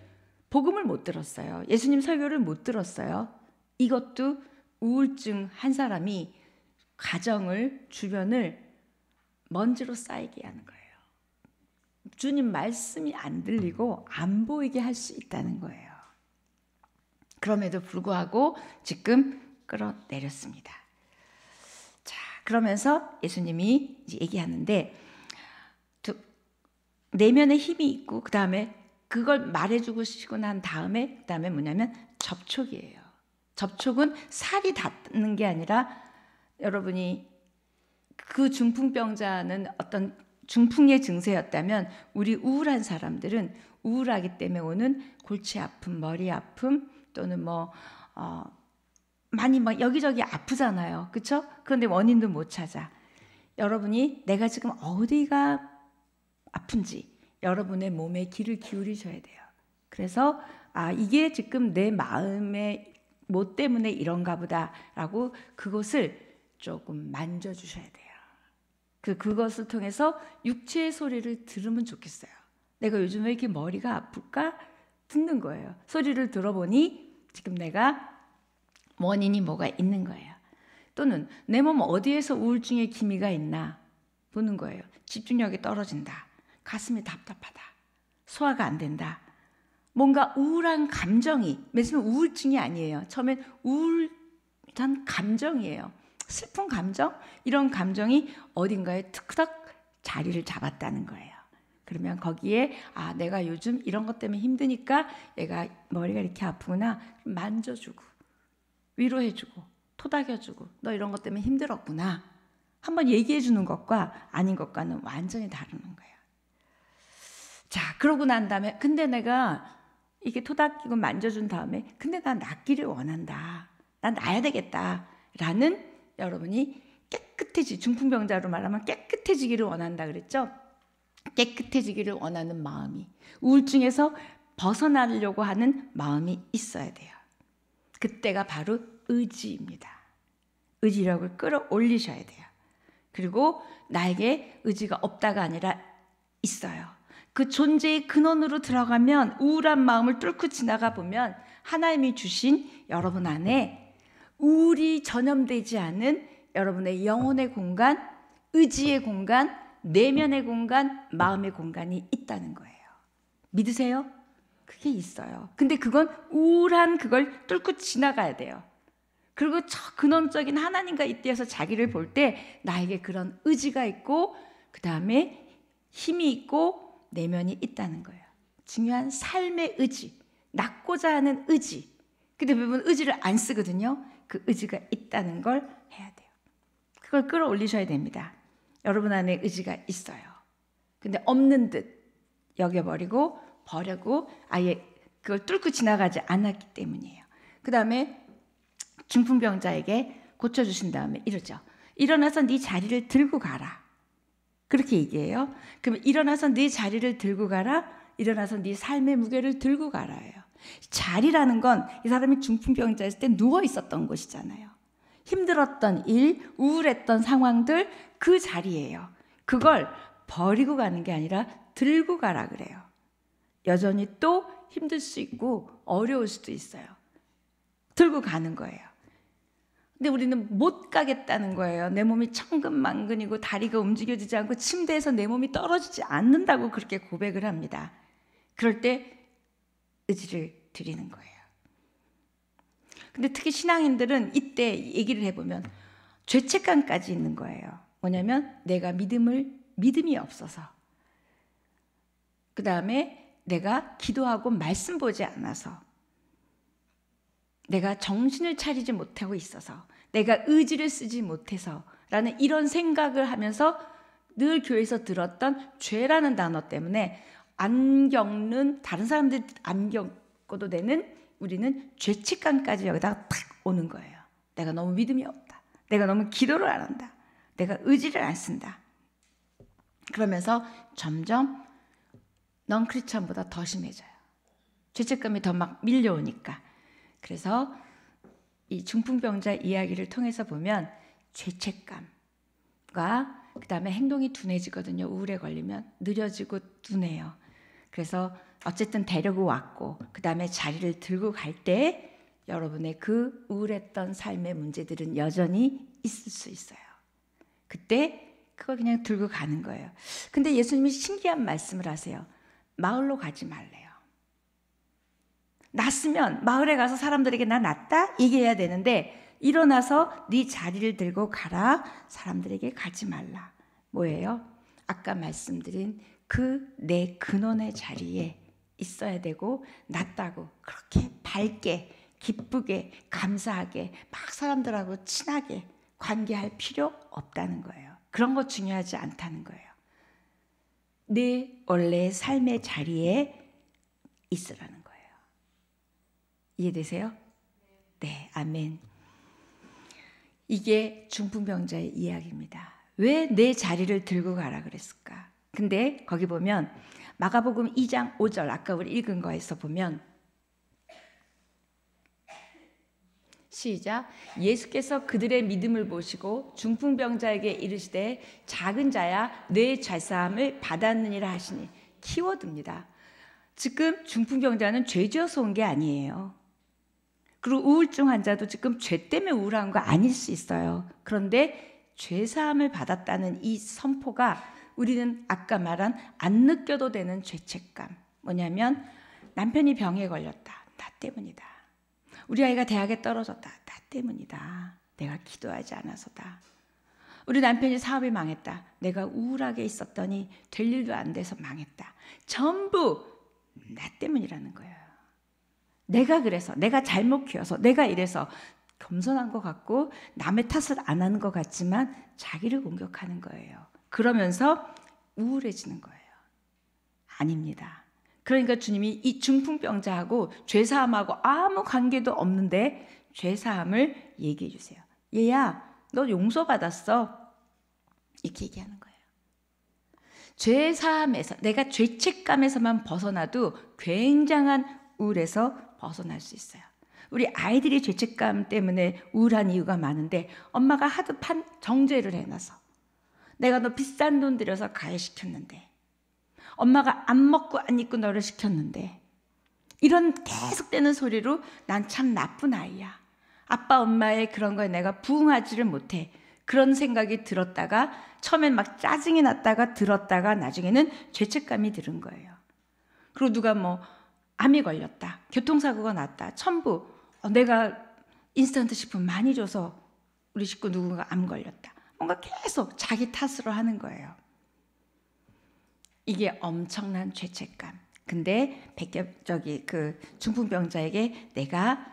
복음을 못 들었어요. 예수님 설교를 못 들었어요. 이것도 우울증 한 사람이 가정을 주변을 먼지로 쌓이게 하는 거예요. 주님 말씀이 안 들리고 안 보이게 할 수 있다는 거예요. 그럼에도 불구하고 지금 끌어내렸습니다. 자, 그러면서 예수님이 이제 얘기하는데 내면의 힘이 있고 그 다음에 그걸 말해주고 싶고 난 다음에 그 다음에 뭐냐면 접촉이에요. 접촉은 살이 닿는 게 아니라 여러분이 그 중풍병자는 어떤 중풍의 증세였다면 우리 우울한 사람들은 우울하기 때문에 오는 골치 아픔, 머리 아픔 또는 많이 막 여기저기 아프잖아요. 그렇죠? 그런데 원인도 못 찾아. 여러분이 내가 지금 어디가 아픈지 여러분의 몸에 귀를 기울이셔야 돼요. 그래서 이게 지금 내 마음의 뭐 때문에 이런가 보다라고 그것을 조금 만져주셔야 돼요. 그것을 통해서 육체의 소리를 들으면 좋겠어요. 내가 요즘 왜 이렇게 머리가 아플까? 듣는 거예요. 소리를 들어보니 지금 내가 원인이 뭐가 있는 거예요. 또는 내 몸 어디에서 우울증의 기미가 있나 보는 거예요. 집중력이 떨어진다. 가슴이 답답하다. 소화가 안 된다. 뭔가 우울한 감정이, 맨처음에 우울증이 아니에요. 처음엔 우울한 감정이에요. 슬픈 감정? 이런 감정이 어딘가에 툭툭 자리를 잡았다는 거예요. 그러면 거기에 내가 요즘 이런 것 때문에 힘드니까 얘가 머리가 이렇게 아프구나. 만져주고 위로해주고 토닥여주고 너 이런 것 때문에 힘들었구나. 한번 얘기해주는 것과 아닌 것과는 완전히 다르는 거예요. 자, 그러고 난 다음에 근데 내가 이게 토닥이고 만져준 다음에 근데 난 낫기를 원한다. 난 나야 되겠다. 라는 여러분이 중풍병자로 말하면 깨끗해지기를 원한다 그랬죠? 깨끗해지기를 원하는 마음이 우울증에서 벗어나려고 하는 마음이 있어야 돼요. 그때가 바로 의지입니다. 의지력을 끌어올리셔야 돼요. 그리고 나에게 의지가 없다가 아니라 있어요. 그 존재의 근원으로 들어가면 우울한 마음을 뚫고 지나가 보면 하나님이 주신 여러분 안에 우울이 전염되지 않은 여러분의 영혼의 공간, 의지의 공간, 내면의 공간, 마음의 공간이 있다는 거예요. 믿으세요? 그게 있어요. 근데 그건 우울한 그걸 뚫고 지나가야 돼요. 그리고 저 근원적인 하나님과 이때에서 자기를 볼 때 나에게 그런 의지가 있고 그 다음에 힘이 있고 내면이 있다는 거예요. 중요한 삶의 의지, 낳고자 하는 의지. 근데 대부분 의지를 안 쓰거든요. 그 의지가 있다는 걸 해야 돼요. 그걸 끌어올리셔야 됩니다. 여러분 안에 의지가 있어요. 근데 없는 듯 여겨버리고 버리고 아예 그걸 뚫고 지나가지 않았기 때문이에요. 그 다음에 중풍병자에게 고쳐주신 다음에 이러죠. 일어나서 네 자리를 들고 가라. 그렇게 얘기해요. 그럼 일어나서 네 자리를 들고 가라. 일어나서 네 삶의 무게를 들고 가라예요. 자리라는 건 이 사람이 중풍병자였을 때 누워 있었던 곳이잖아요. 힘들었던 일, 우울했던 상황들 그 자리예요. 그걸 버리고 가는 게 아니라 들고 가라 그래요. 여전히 또 힘들 수 있고 어려울 수도 있어요. 들고 가는 거예요. 근데 우리는 못 가겠다는 거예요. 내 몸이 천근만근이고 다리가 움직여지지 않고 침대에서 내 몸이 떨어지지 않는다고 그렇게 고백을 합니다. 그럴 때 의지를 드리는 거예요. 근데 특히 신앙인들은 이때 얘기를 해보면 죄책감까지 있는 거예요. 뭐냐면 내가 믿음이 없어서, 그 다음에 내가 기도하고 말씀 보지 않아서, 내가 정신을 차리지 못하고 있어서, 내가 의지를 쓰지 못해서 라는 이런 생각을 하면서 늘 교회에서 들었던 죄라는 단어 때문에 안 겪는, 다른 사람들이 안 겪어도 되는 우리는 죄책감까지 여기다가 탁 오는 거예요. 내가 너무 믿음이 없다. 내가 너무 기도를 안 한다. 내가 의지를 안 쓴다. 그러면서 점점 넌 크리스천보다 더 심해져요. 죄책감이 더 막 밀려오니까. 그래서 이 중풍병자 이야기를 통해서 보면 죄책감과 그 다음에 행동이 둔해지거든요. 우울에 걸리면 느려지고 둔해요. 그래서 어쨌든 데리고 왔고 그 다음에 자리를 들고 갈 때 여러분의 그 우울했던 삶의 문제들은 여전히 있을 수 있어요. 그때 그걸 그냥 들고 가는 거예요. 근데 예수님이 신기한 말씀을 하세요. 마을로 가지 말래요. 낫으면 마을에 가서 사람들에게 나 낫다 얘기해야 되는데 일어나서 네 자리를 들고 가라. 사람들에게 가지 말라. 뭐예요? 아까 말씀드린 그 내 근원의 자리에 있어야 되고 낫다고 그렇게 밝게 기쁘게 감사하게 막 사람들하고 친하게 관계할 필요 없다는 거예요. 그런 거 중요하지 않다는 거예요. 내 원래의 삶의 자리에 있으라는 거예요. 이해되세요? 네, 아멘. 이게 중풍병자의 이야기입니다. 왜 내 자리를 들고 가라 그랬을까? 근데 거기 보면 마가복음 2장 5절 아까 우리 읽은 거에서 보면 시작. 예수께서 그들의 믿음을 보시고 중풍병자에게 이르시되 작은 자야 내 죄사함을 받았느니라 하시니. 키워드입니다. 지금 중풍병자는 죄 지어서 온 게 아니에요. 그리고 우울증 환자도 지금 죄 때문에 우울한 거 아닐 수 있어요. 그런데 죄사함을 받았다는 이 선포가 우리는 아까 말한 안 느껴도 되는 죄책감. 뭐냐면 남편이 병에 걸렸다. 나 때문이다. 우리 아이가 대학에 떨어졌다. 나 때문이다. 내가 기도하지 않아서다. 우리 남편이 사업이 망했다. 내가 우울하게 있었더니 될 일도 안 돼서 망했다. 전부 나 때문이라는 거예요. 내가 그래서, 내가 잘못 키워서, 내가 이래서 겸손한 것 같고 남의 탓을 안 하는 것 같지만 자기를 공격하는 거예요. 그러면서 우울해지는 거예요. 아닙니다. 그러니까 주님이 이 중풍병자하고 죄사함하고 아무 관계도 없는데 죄사함을 얘기해 주세요. 얘야, 너 용서받았어. 이렇게 얘기하는 거예요. 죄사함에서, 내가 죄책감에서만 벗어나도 굉장한 우울에서 벗어날 수 있어요. 우리 아이들이 죄책감 때문에 우울한 이유가 많은데 엄마가 하도 정죄를 해놔서 내가 너 비싼 돈 들여서 가해시켰는데 엄마가 안 먹고 안 입고 너를 시켰는데 이런 계속되는 소리로 난 참 나쁜 아이야. 아빠 엄마의 그런 거에 내가 부응하지를 못해. 그런 생각이 들었다가 처음엔 막 짜증이 났다가 들었다가 나중에는 죄책감이 들은 거예요. 그리고 누가 뭐 암이 걸렸다, 교통사고가 났다, 첨부 내가 인스턴트 식품 많이 줘서 우리 식구 누군가 암 걸렸다. 뭔가 계속 자기 탓으로 하는 거예요. 이게 엄청난 죄책감. 근데 그 중풍병자에게 내가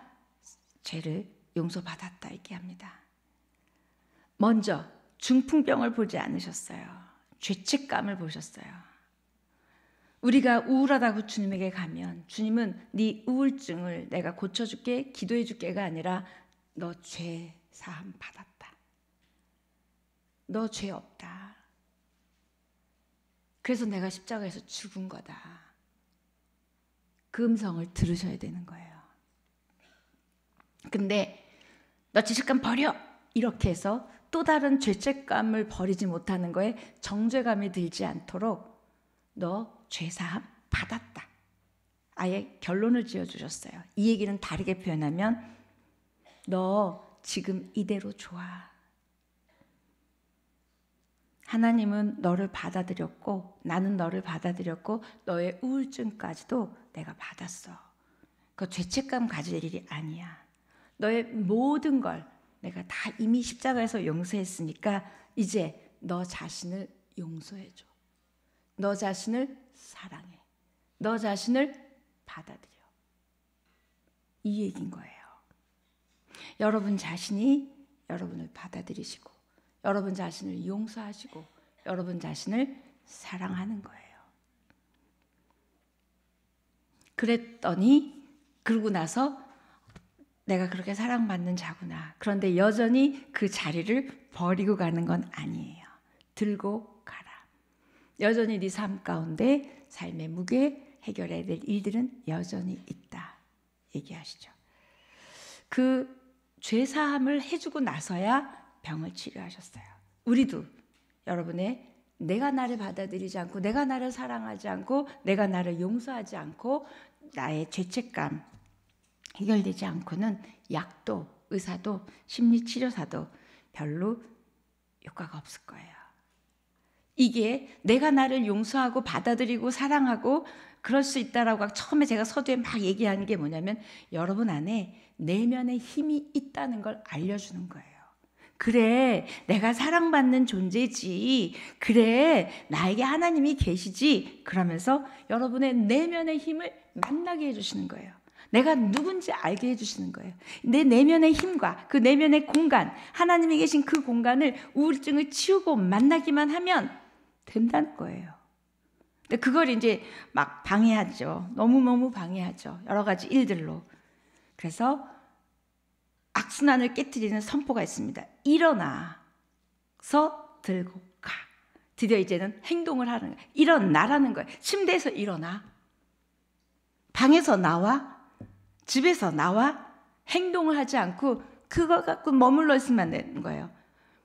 죄를 용서받았다 얘기합니다. 먼저 중풍병을 보지 않으셨어요. 죄책감을 보셨어요. 우리가 우울하다고 주님에게 가면 주님은 네 우울증을 내가 고쳐줄게, 기도해줄게가 아니라 너 죄 사함 받았다. 너 죄 없다. 그래서 내가 십자가에서 죽은 거다. 그 음성을 들으셔야 되는 거예요. 근데 너 죄책감 버려! 이렇게 해서 또 다른 죄책감을 버리지 못하는 거에 정죄감이 들지 않도록 너 죄사함 받았다. 아예 결론을 지어주셨어요. 이 얘기는 다르게 표현하면 너 지금 이대로 좋아. 하나님은 너를 받아들였고 나는 너를 받아들였고 너의 우울증까지도 내가 받았어. 그 죄책감 가질 일이 아니야. 너의 모든 걸 내가 다 이미 십자가에서 용서했으니까 이제 너 자신을 용서해줘. 너 자신을 사랑해. 너 자신을 받아들여. 이 얘기인 거예요. 여러분 자신이 여러분을 받아들이시고 여러분 자신을 용서하시고 여러분 자신을 사랑하는 거예요. 그랬더니 그러고 나서 내가 그렇게 사랑받는 자구나. 그런데 여전히 그 자리를 버리고 가는 건 아니에요. 들고 가라. 여전히 네 삶 가운데 삶의 무게 해결해야 될 일들은 여전히 있다. 얘기하시죠. 그 죄사함을 해주고 나서야 병을 치료하셨어요. 우리도 여러분의 내가 나를 받아들이지 않고 내가 나를 사랑하지 않고 내가 나를 용서하지 않고 나의 죄책감 해결되지 않고는 약도 의사도 심리치료사도 별로 효과가 없을 거예요. 이게 내가 나를 용서하고 받아들이고 사랑하고 그럴 수 있다라고 처음에 제가 서두에 막 얘기하는 게 뭐냐면 여러분 안에 내면의 힘이 있다는 걸 알려주는 거예요. 그래, 내가 사랑받는 존재지. 그래, 나에게 하나님이 계시지. 그러면서 여러분의 내면의 힘을 만나게 해주시는 거예요. 내가 누군지 알게 해주시는 거예요. 내 내면의 힘과 그 내면의 공간, 하나님이 계신 그 공간을 우울증을 치우고 만나기만 하면 된다는 거예요. 근데 그걸 이제 막 방해하죠. 너무너무 방해하죠. 여러 가지 일들로. 그래서 악순환을 깨트리는 선포가 있습니다. 일어나서 들고 가. 드디어 이제는 행동을 하는 거예요. 일어나라는 거예요. 침대에서 일어나. 방에서 나와. 집에서 나와. 행동을 하지 않고 그거 갖고 머물러 있으면 안 되는 거예요.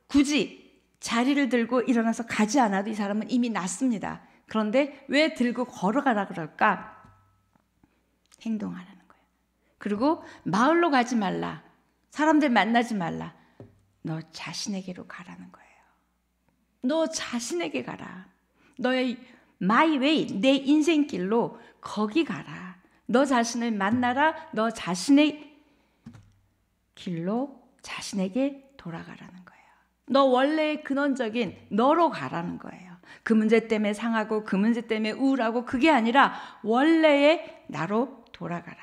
굳이 자리를 들고 일어나서 가지 않아도 이 사람은 이미 났습니다. 그런데 왜 들고 걸어가라 그럴까? 행동하라는 거예요. 그리고 마을로 가지 말라. 사람들 만나지 말라. 너 자신에게로 가라는 거예요. 너 자신에게 가라. 너의 my way, 내 인생길로 거기 가라. 너 자신을 만나라. 너 자신의 길로 자신에게 돌아가라는 거예요. 너 원래의 근원적인 너로 가라는 거예요. 그 문제 때문에 상하고 그 문제 때문에 우울하고 그게 아니라 원래의 나로 돌아가라.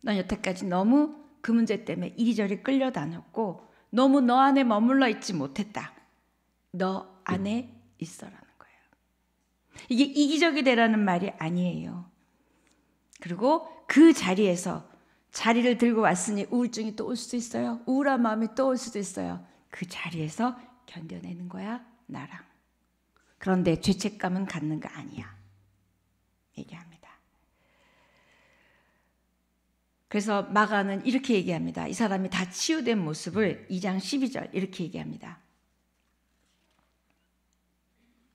넌 여태까지 너무 그 문제 때문에 이리저리 끌려다녔고 너무 너 안에 머물러 있지 못했다. 너 안에 있어라는 거예요. 이게 이기적이 되라는 말이 아니에요. 그리고 그 자리에서 자리를 들고 왔으니 우울증이 또 올 수도 있어요. 우울한 마음이 또 올 수도 있어요. 그 자리에서 견뎌내는 거야, 나랑. 그런데 죄책감은 갖는 거 아니야. 얘기합니다. 그래서 마가는 이렇게 얘기합니다. 이 사람이 다 치유된 모습을 2장 12절 이렇게 얘기합니다.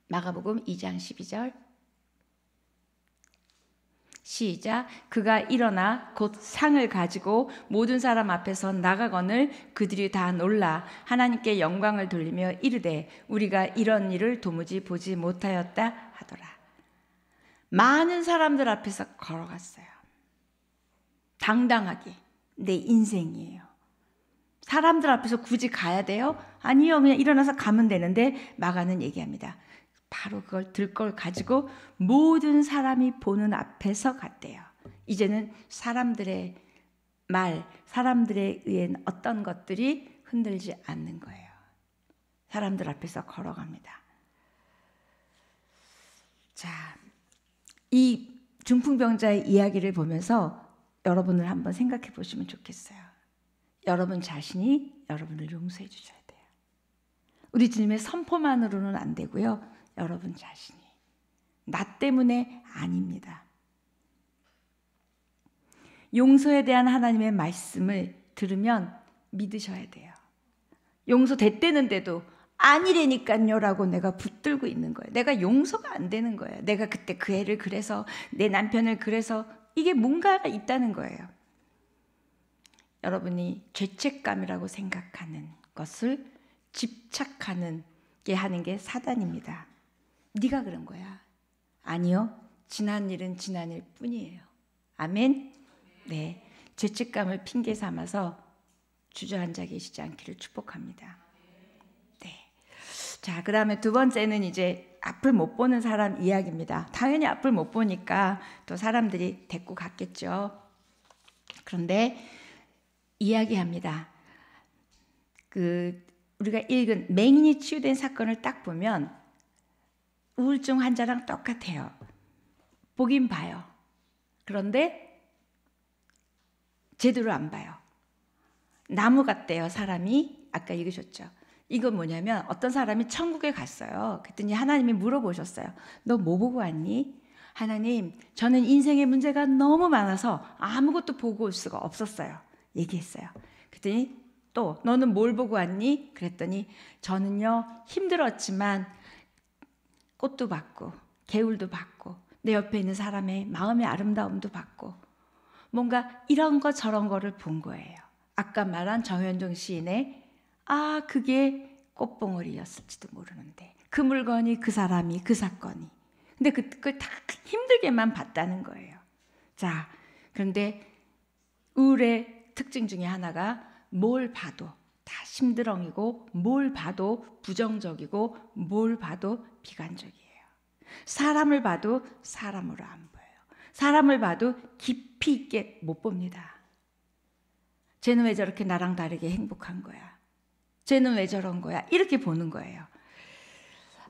마가복음 2장 12절 시작. 그가 일어나 곧 상을 가지고 모든 사람 앞에서 나가거늘 그들이 다 놀라 하나님께 영광을 돌리며 이르되 우리가 이런 일을 도무지 보지 못하였다 하더라. 많은 사람들 앞에서 걸어갔어요. 당당하게. 내 인생이에요. 사람들 앞에서 굳이 가야 돼요? 아니요. 그냥 일어나서 가면 되는데 마가는 얘기합니다. 바로 그걸 들 걸 가지고 모든 사람이 보는 앞에서 갔대요. 이제는 사람들의 말, 사람들에 의한 어떤 것들이 흔들지 않는 거예요. 사람들 앞에서 걸어갑니다. 자, 이 중풍병자의 이야기를 보면서 여러분을 한번 생각해 보시면 좋겠어요. 여러분 자신이 여러분을 용서해 주셔야 돼요. 우리 주님의 선포만으로는 안 되고요. 여러분 자신이. 나 때문에 아닙니다. 용서에 대한 하나님의 말씀을 들으면 믿으셔야 돼요. 용서됐대는데도 아니래니까요 라고 내가 붙들고 있는 거예요. 내가 용서가 안 되는 거예요. 내가 그때 그 애를 그래서 내 남편을 그래서 이게 뭔가가 있다는 거예요. 여러분이 죄책감이라고 생각하는 것을 집착하는 게 하는 게 사단입니다. 네가 그런 거야. 아니요. 지난 일은 지난 일 뿐이에요. 아멘. 네. 죄책감을 핑계 삼아서 주저앉아 계시지 않기를 축복합니다. 네. 자, 그다음에 두 번째는 이제 앞을 못 보는 사람 이야기입니다. 당연히 앞을 못 보니까 또 사람들이 데리고 갔겠죠. 그런데 이야기합니다. 우리가 읽은 맹인이 치유된 사건을 딱 보면 우울증 환자랑 똑같아요. 보긴 봐요. 그런데 제대로 안 봐요. 나무 같대요, 사람이. 아까 읽으셨죠? 이건 뭐냐면 어떤 사람이 천국에 갔어요. 그랬더니 하나님이 물어보셨어요. 너 뭐 보고 왔니? 하나님, 저는 인생의 문제가 너무 많아서 아무것도 보고 올 수가 없었어요. 얘기했어요. 그랬더니 또 너는 뭘 보고 왔니? 그랬더니 저는요 힘들었지만 꽃도 봤고 개울도 봤고 내 옆에 있는 사람의 마음의 아름다움도 봤고 뭔가 이런 거 저런 거를 본 거예요. 아까 말한 정현종 시인의 그게 꽃봉오리였을지도 모르는데 그 물건이 그 사람이 그 사건이 근데 그걸 다 힘들게만 봤다는 거예요. 자, 그런데 우울의 특징 중에 하나가 뭘 봐도 다 심드렁이고 뭘 봐도 부정적이고 뭘 봐도 비관적이에요. 사람을 봐도 사람으로 안 보여요. 사람을 봐도 깊이 있게 못 봅니다. 쟤는 왜 저렇게 나랑 다르게 행복한 거야? 쟤는 왜 저런 거야? 이렇게 보는 거예요.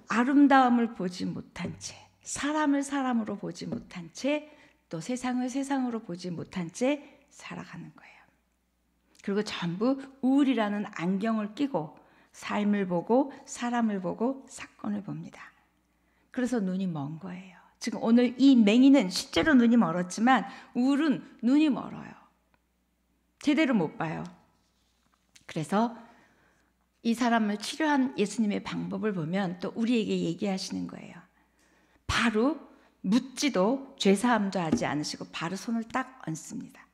아름다움을 보지 못한 채, 사람을 사람으로 보지 못한 채, 또 세상을 세상으로 보지 못한 채 살아가는 거예요. 그리고 전부 우울이라는 안경을 끼고 삶을 보고 사람을 보고 사건을 봅니다. 그래서 눈이 먼 거예요. 지금 오늘 이 맹인은 실제로 눈이 멀었지만 우울은 눈이 멀어요. 제대로 못 봐요. 그래서 이 사람을 치료한 예수님의 방법을 보면 또 우리에게 얘기하시는 거예요. 바로 묻지도 죄사함도 하지 않으시고 바로 손을 딱 얹습니다.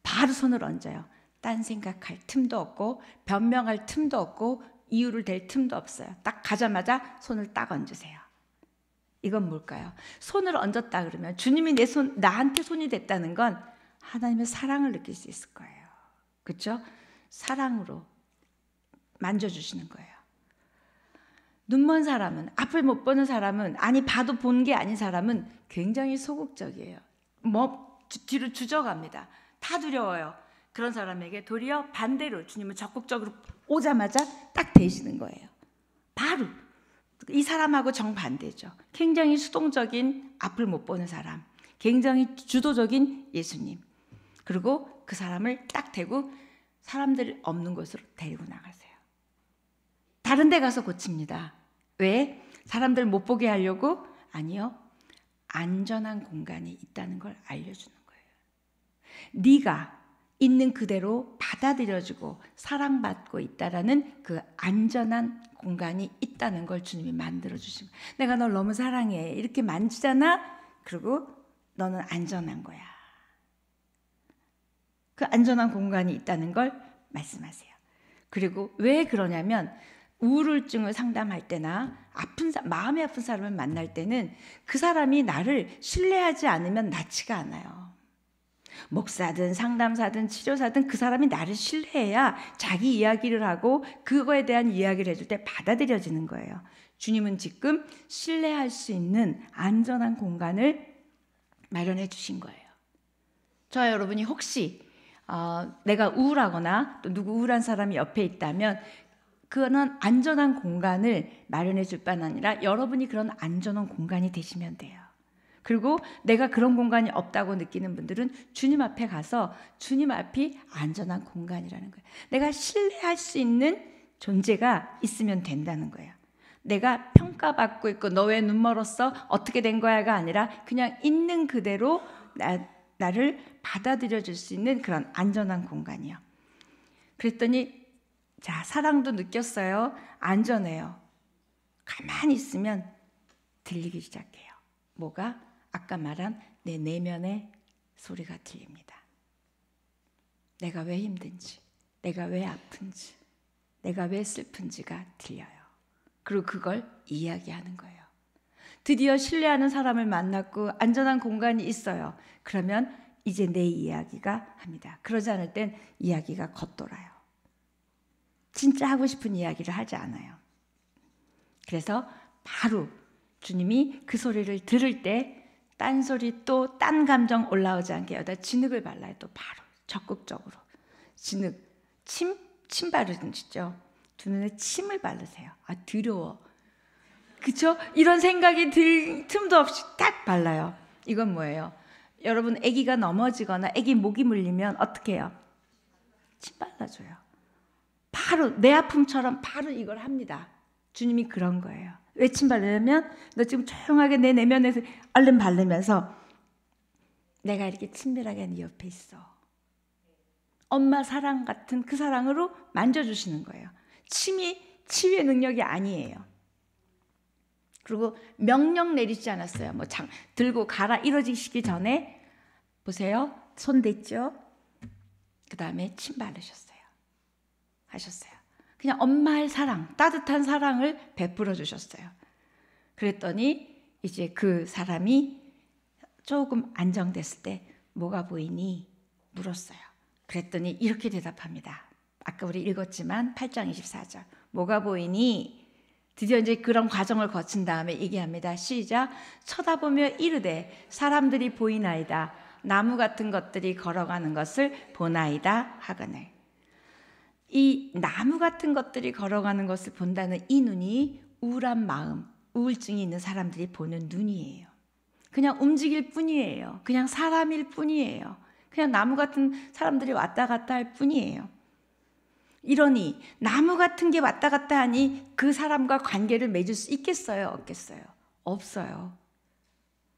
바로 손을 얹어요. 딴 생각할 틈도 없고 변명할 틈도 없고 이유를 댈 틈도 없어요. 딱 가자마자 손을 딱 얹으세요. 이건 뭘까요? 손을 얹었다 그러면 주님이 나한테 손이 됐다는 건 하나님의 사랑을 느낄 수 있을 거예요. 그렇죠? 사랑으로 만져주시는 거예요. 눈먼 사람은, 앞을 못 보는 사람은, 아니 봐도 본 게 아닌 사람은 굉장히 소극적이에요. 뒤로 주저갑니다. 다 두려워요. 그런 사람에게 도리어 반대로 주님은 적극적으로 오자마자 딱 대시는 거예요. 바로 이 사람하고 정반대죠. 굉장히 수동적인 앞을 못 보는 사람, 굉장히 주도적인 예수님. 그리고 그 사람을 딱 대고 사람들 없는 곳으로 데리고 나가세요. 다른 데 가서 고칩니다. 왜? 사람들 못 보게 하려고? 아니요. 안전한 공간이 있다는 걸 알려주는 거예요. 네가 있는 그대로 받아들여주고 사랑받고 있다라는 그 안전한 공간이 있다는 걸 주님이 만들어주신 거예요. 내가 널 너무 사랑해. 이렇게 만지잖아? 그리고 너는 안전한 거야. 그 안전한 공간이 있다는 걸 말씀하세요. 그리고 왜 그러냐면 우울증을 상담할 때나 마음이 아픈 사람을 만날 때는 그 사람이 나를 신뢰하지 않으면 낫지가 않아요. 목사든 상담사든 치료사든 그 사람이 나를 신뢰해야 자기 이야기를 하고 그거에 대한 이야기를 해줄 때 받아들여지는 거예요. 주님은 지금 신뢰할 수 있는 안전한 공간을 마련해 주신 거예요. 저와 여러분이 혹시 내가 우울하거나 또 누구 우울한 사람이 옆에 있다면 그거는 안전한 공간을 마련해 줄 뿐 아니라 여러분이 그런 안전한 공간이 되시면 돼요. 그리고 내가 그런 공간이 없다고 느끼는 분들은 주님 앞에 가서 주님 앞이 안전한 공간이라는 거예요. 내가 신뢰할 수 있는 존재가 있으면 된다는 거예요. 내가 평가받고 있고 너 왜 눈 멀었어? 어떻게 된 거야가 아니라 그냥 있는 그대로 나를 받아들여 줄 수 있는 그런 안전한 공간이요. 그랬더니 자, 사랑도 느꼈어요. 안전해요. 가만히 있으면 들리기 시작해요. 뭐가? 아까 말한 내 내면의 소리가 들립니다. 내가 왜 힘든지, 내가 왜 아픈지, 내가 왜 슬픈지가 들려요. 그리고 그걸 이야기하는 거예요. 드디어 신뢰하는 사람을 만났고 안전한 공간이 있어요. 그러면 이제 내 이야기가 합니다. 그러지 않을 땐 이야기가 겉돌아요. 진짜 하고 싶은 이야기를 하지 않아요. 그래서 바로 주님이 그 소리를 들을 때 딴소리 또 딴 감정 올라오지 않게 여기다 진흙을 발라요. 또 바로 적극적으로 진흙, 침 바르시죠. 두 눈에 침을 바르세요. 아, 더러워. 그쵸? 이런 생각이 들 틈도 없이 딱 발라요. 이건 뭐예요? 여러분 아기가 넘어지거나 아기 목이 물리면 어떻게 해요? 침 발라줘요. 바로 내 아픔처럼 바로 이걸 합니다. 주님이 그런 거예요. 왜 침 바르냐면 너 지금 조용하게 내 내면에서 얼른 바르면서 내가 이렇게 친밀하게 네 옆에 있어. 엄마 사랑 같은 그 사랑으로 만져주시는 거예요. 침이 치유의 능력이 아니에요. 그리고 명령 내리지 않았어요. 뭐 들고 가라 이러시기 전에 보세요. 손 댔죠? 그 다음에 침 바르셨어요. 하셨어요. 그냥 엄마의 사랑, 따뜻한 사랑을 베풀어 주셨어요. 그랬더니 이제 그 사람이 조금 안정됐을 때 뭐가 보이니? 물었어요. 그랬더니 이렇게 대답합니다. 아까 우리 읽었지만 8장 24절. 뭐가 보이니? 드디어 이제 그런 과정을 거친 다음에 얘기합니다. 시작. 쳐다보며 이르되 사람들이 보이나이다. 나무 같은 것들이 걸어가는 것을 보나이다 하거늘. 이 나무 같은 것들이 걸어가는 것을 본다는 이 눈이 우울한 마음, 우울증이 있는 사람들이 보는 눈이에요. 그냥 움직일 뿐이에요. 그냥 사람일 뿐이에요. 그냥 나무 같은 사람들이 왔다 갔다 할 뿐이에요. 이러니 나무 같은 게 왔다 갔다 하니 그 사람과 관계를 맺을 수 있겠어요? 없겠어요? 없어요.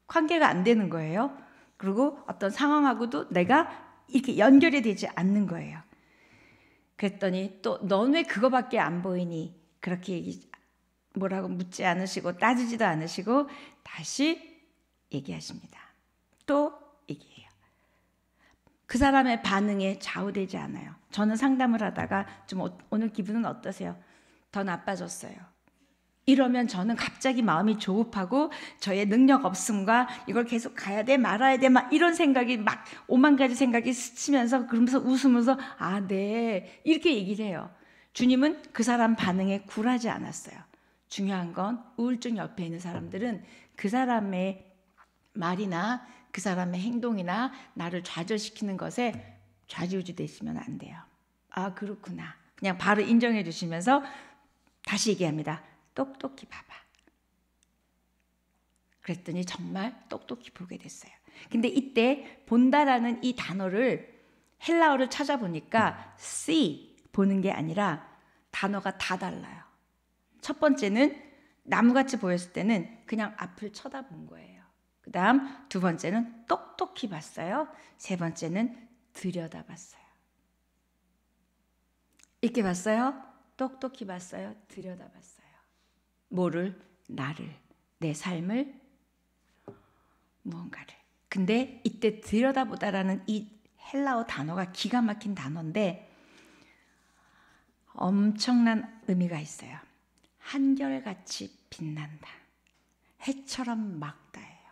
관계가 안 되는 거예요. 그리고 어떤 상황하고도 내가 이렇게 연결이 되지 않는 거예요. 그랬더니 또 넌 왜 그거밖에 안 보이니? 그렇게 뭐라고 묻지 않으시고 따지지도 않으시고 다시 얘기하십니다. 또 얘기해요. 그 사람의 반응에 좌우되지 않아요. 저는 상담을 하다가 좀 오늘 기분은 어떠세요? 더 나빠졌어요. 이러면 저는 갑자기 마음이 조급하고 저의 능력 없음과 이걸 계속 가야 돼 말아야 돼 막 이런 생각이 막 5만 가지 생각이 스치면서 그러면서 웃으면서 아, 네 이렇게 얘기를 해요. 주님은 그 사람 반응에 굴하지 않았어요. 중요한 건 우울증 옆에 있는 사람들은 그 사람의 말이나 그 사람의 행동이나 나를 좌절시키는 것에 좌지우지 되시면 안 돼요. 아, 그렇구나. 그냥 바로 인정해 주시면서 다시 얘기합니다. 똑똑히 봐봐. 그랬더니 정말 똑똑히 보게 됐어요. 근데 이때 본다라는 이 단어를 헬라어를 찾아보니까 see, 보는 게 아니라 단어가 다 달라요. 첫 번째는 나무같이 보였을 때는 그냥 앞을 쳐다본 거예요. 그 다음 두 번째는 똑똑히 봤어요. 세 번째는 들여다봤어요. 이렇게 봤어요? 똑똑히 봤어요? 들여다봤어요? 뭐를? 나를, 내 삶을, 무언가를. 근데 이때 들여다보다라는 이 헬라어 단어가 기가 막힌 단어인데 엄청난 의미가 있어요. 한결같이 빛난다. 해처럼 맑다예요.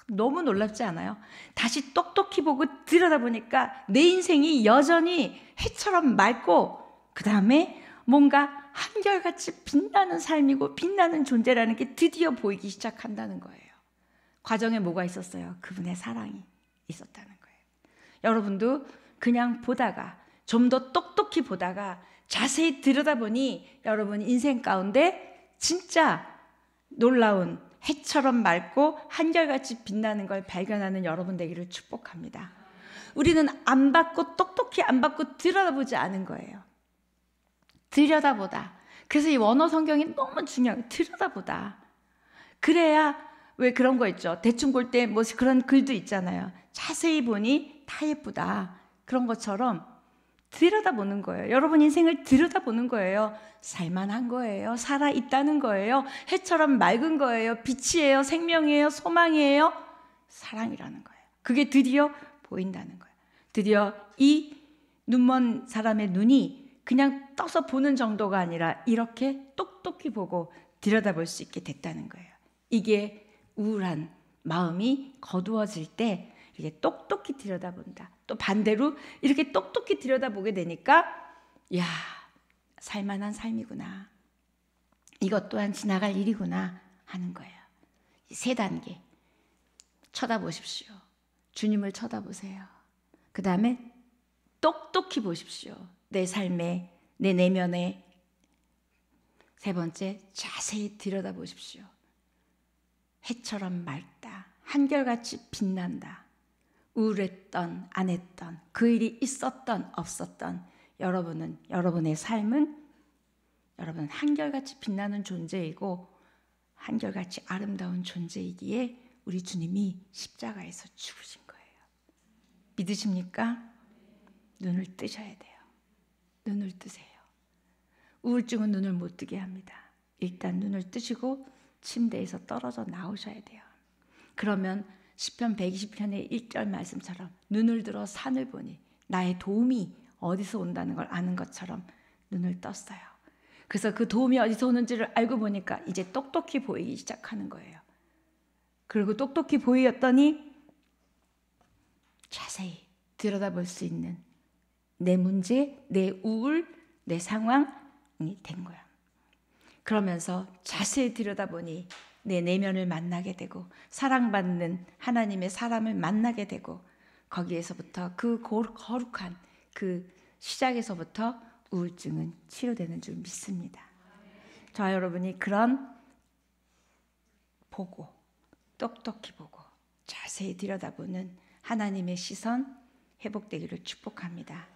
너무 놀랍지 않아요? 다시 똑똑히 보고 들여다보니까 내 인생이 여전히 해처럼 맑고 그 다음에 뭔가 한결같이 빛나는 삶이고 빛나는 존재라는 게 드디어 보이기 시작한다는 거예요. 과정에 뭐가 있었어요? 그분의 사랑이 있었다는 거예요. 여러분도 그냥 보다가 좀 더 똑똑히 보다가 자세히 들여다보니 여러분 인생 가운데 진짜 놀라운 해처럼 맑고 한결같이 빛나는 걸 발견하는 여러분 되기를 축복합니다. 우리는 안 받고 똑똑히 안 받고 들여다보지 않은 거예요. 들여다보다. 그래서 이 원어 성경이 너무 중요해요. 들여다보다. 그래야 왜 그런 거 있죠. 대충 볼 때 뭐 그런 글도 있잖아요. 자세히 보니 다 예쁘다. 그런 것처럼 들여다보는 거예요. 여러분 인생을 들여다보는 거예요. 살만한 거예요. 살아있다는 거예요. 해처럼 맑은 거예요. 빛이에요. 생명이에요. 소망이에요. 사랑이라는 거예요. 그게 드디어 보인다는 거예요. 드디어 이 눈먼 사람의 눈이 그냥 떠서 보는 정도가 아니라 이렇게 똑똑히 보고 들여다볼 수 있게 됐다는 거예요. 이게 우울한 마음이 거두어질 때 이게 똑똑히 들여다본다. 또 반대로 이렇게 똑똑히 들여다보게 되니까 야, 살만한 삶이구나. 이것 또한 지나갈 일이구나 하는 거예요. 세 단계. 쳐다보십시오. 주님을 쳐다보세요. 그 다음에 똑똑히 보십시오. 내 삶에, 내 내면에. 세 번째, 자세히 들여다보십시오. 해처럼 맑다. 한결같이 빛난다. 우울했던, 안 했던, 그 일이 있었던, 없었던 여러분의 삶은 여러분은 한결같이 빛나는 존재이고 한결같이 아름다운 존재이기에 우리 주님이 십자가에서 죽으신 거예요. 믿으십니까? 눈을 뜨셔야 돼요. 눈을 뜨세요. 우울증은 눈을 못 뜨게 합니다. 일단 눈을 뜨시고 침대에서 떨어져 나오셔야 돼요. 그러면 시편 120편의 1절 말씀처럼 눈을 들어 산을 보니 나의 도움이 어디서 온다는 걸 아는 것처럼 눈을 떴어요. 그래서 그 도움이 어디서 오는지를 알고 보니까 이제 똑똑히 보이기 시작하는 거예요. 그리고 똑똑히 보였더니 자세히 들여다볼 수 있는 내 문제, 내 우울, 내 상황이 된 거야. 그러면서 자세히 들여다보니 내 내면을 만나게 되고 사랑받는 하나님의 사람을 만나게 되고 거기에서부터 그 거룩한 그 시작에서부터 우울증은 치료되는 줄 믿습니다. 저와 여러분이 그런 보고 똑똑히 보고 자세히 들여다보는 하나님의 시선 회복되기를 축복합니다.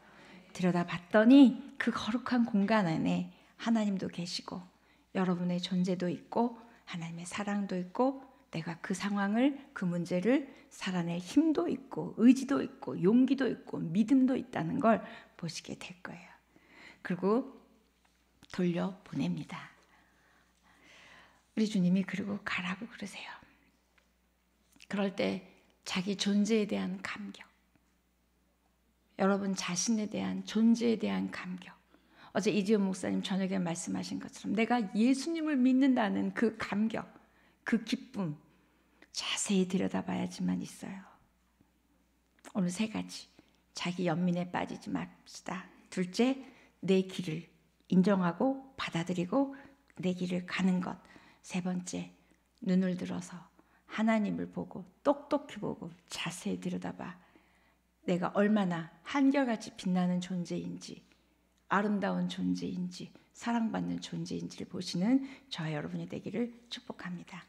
들여다봤더니 그 거룩한 공간 안에 하나님도 계시고 여러분의 존재도 있고 하나님의 사랑도 있고 내가 그 상황을 그 문제를 살아낼 힘도 있고 의지도 있고 용기도 있고 믿음도 있다는 걸 보시게 될 거예요. 그리고 돌려보냅니다. 우리 주님이 그리고 가라고 그러세요. 그럴 때 자기 존재에 대한 감격, 여러분 자신에 대한 존재에 대한 감격, 어제 이지은 목사님 저녁에 말씀하신 것처럼 내가 예수님을 믿는다는 그 감격, 그 기쁨 자세히 들여다봐야지만 있어요. 오늘 세 가지. 자기 연민에 빠지지 맙시다. 둘째, 내 길을 인정하고 받아들이고 내 길을 가는 것. 세 번째, 눈을 들어서 하나님을 보고 똑똑히 보고 자세히 들여다봐. 내가 얼마나 한결같이 빛나는 존재인지, 아름다운 존재인지, 사랑받는 존재인지를 보시는 저와 여러분이 되기를 축복합니다.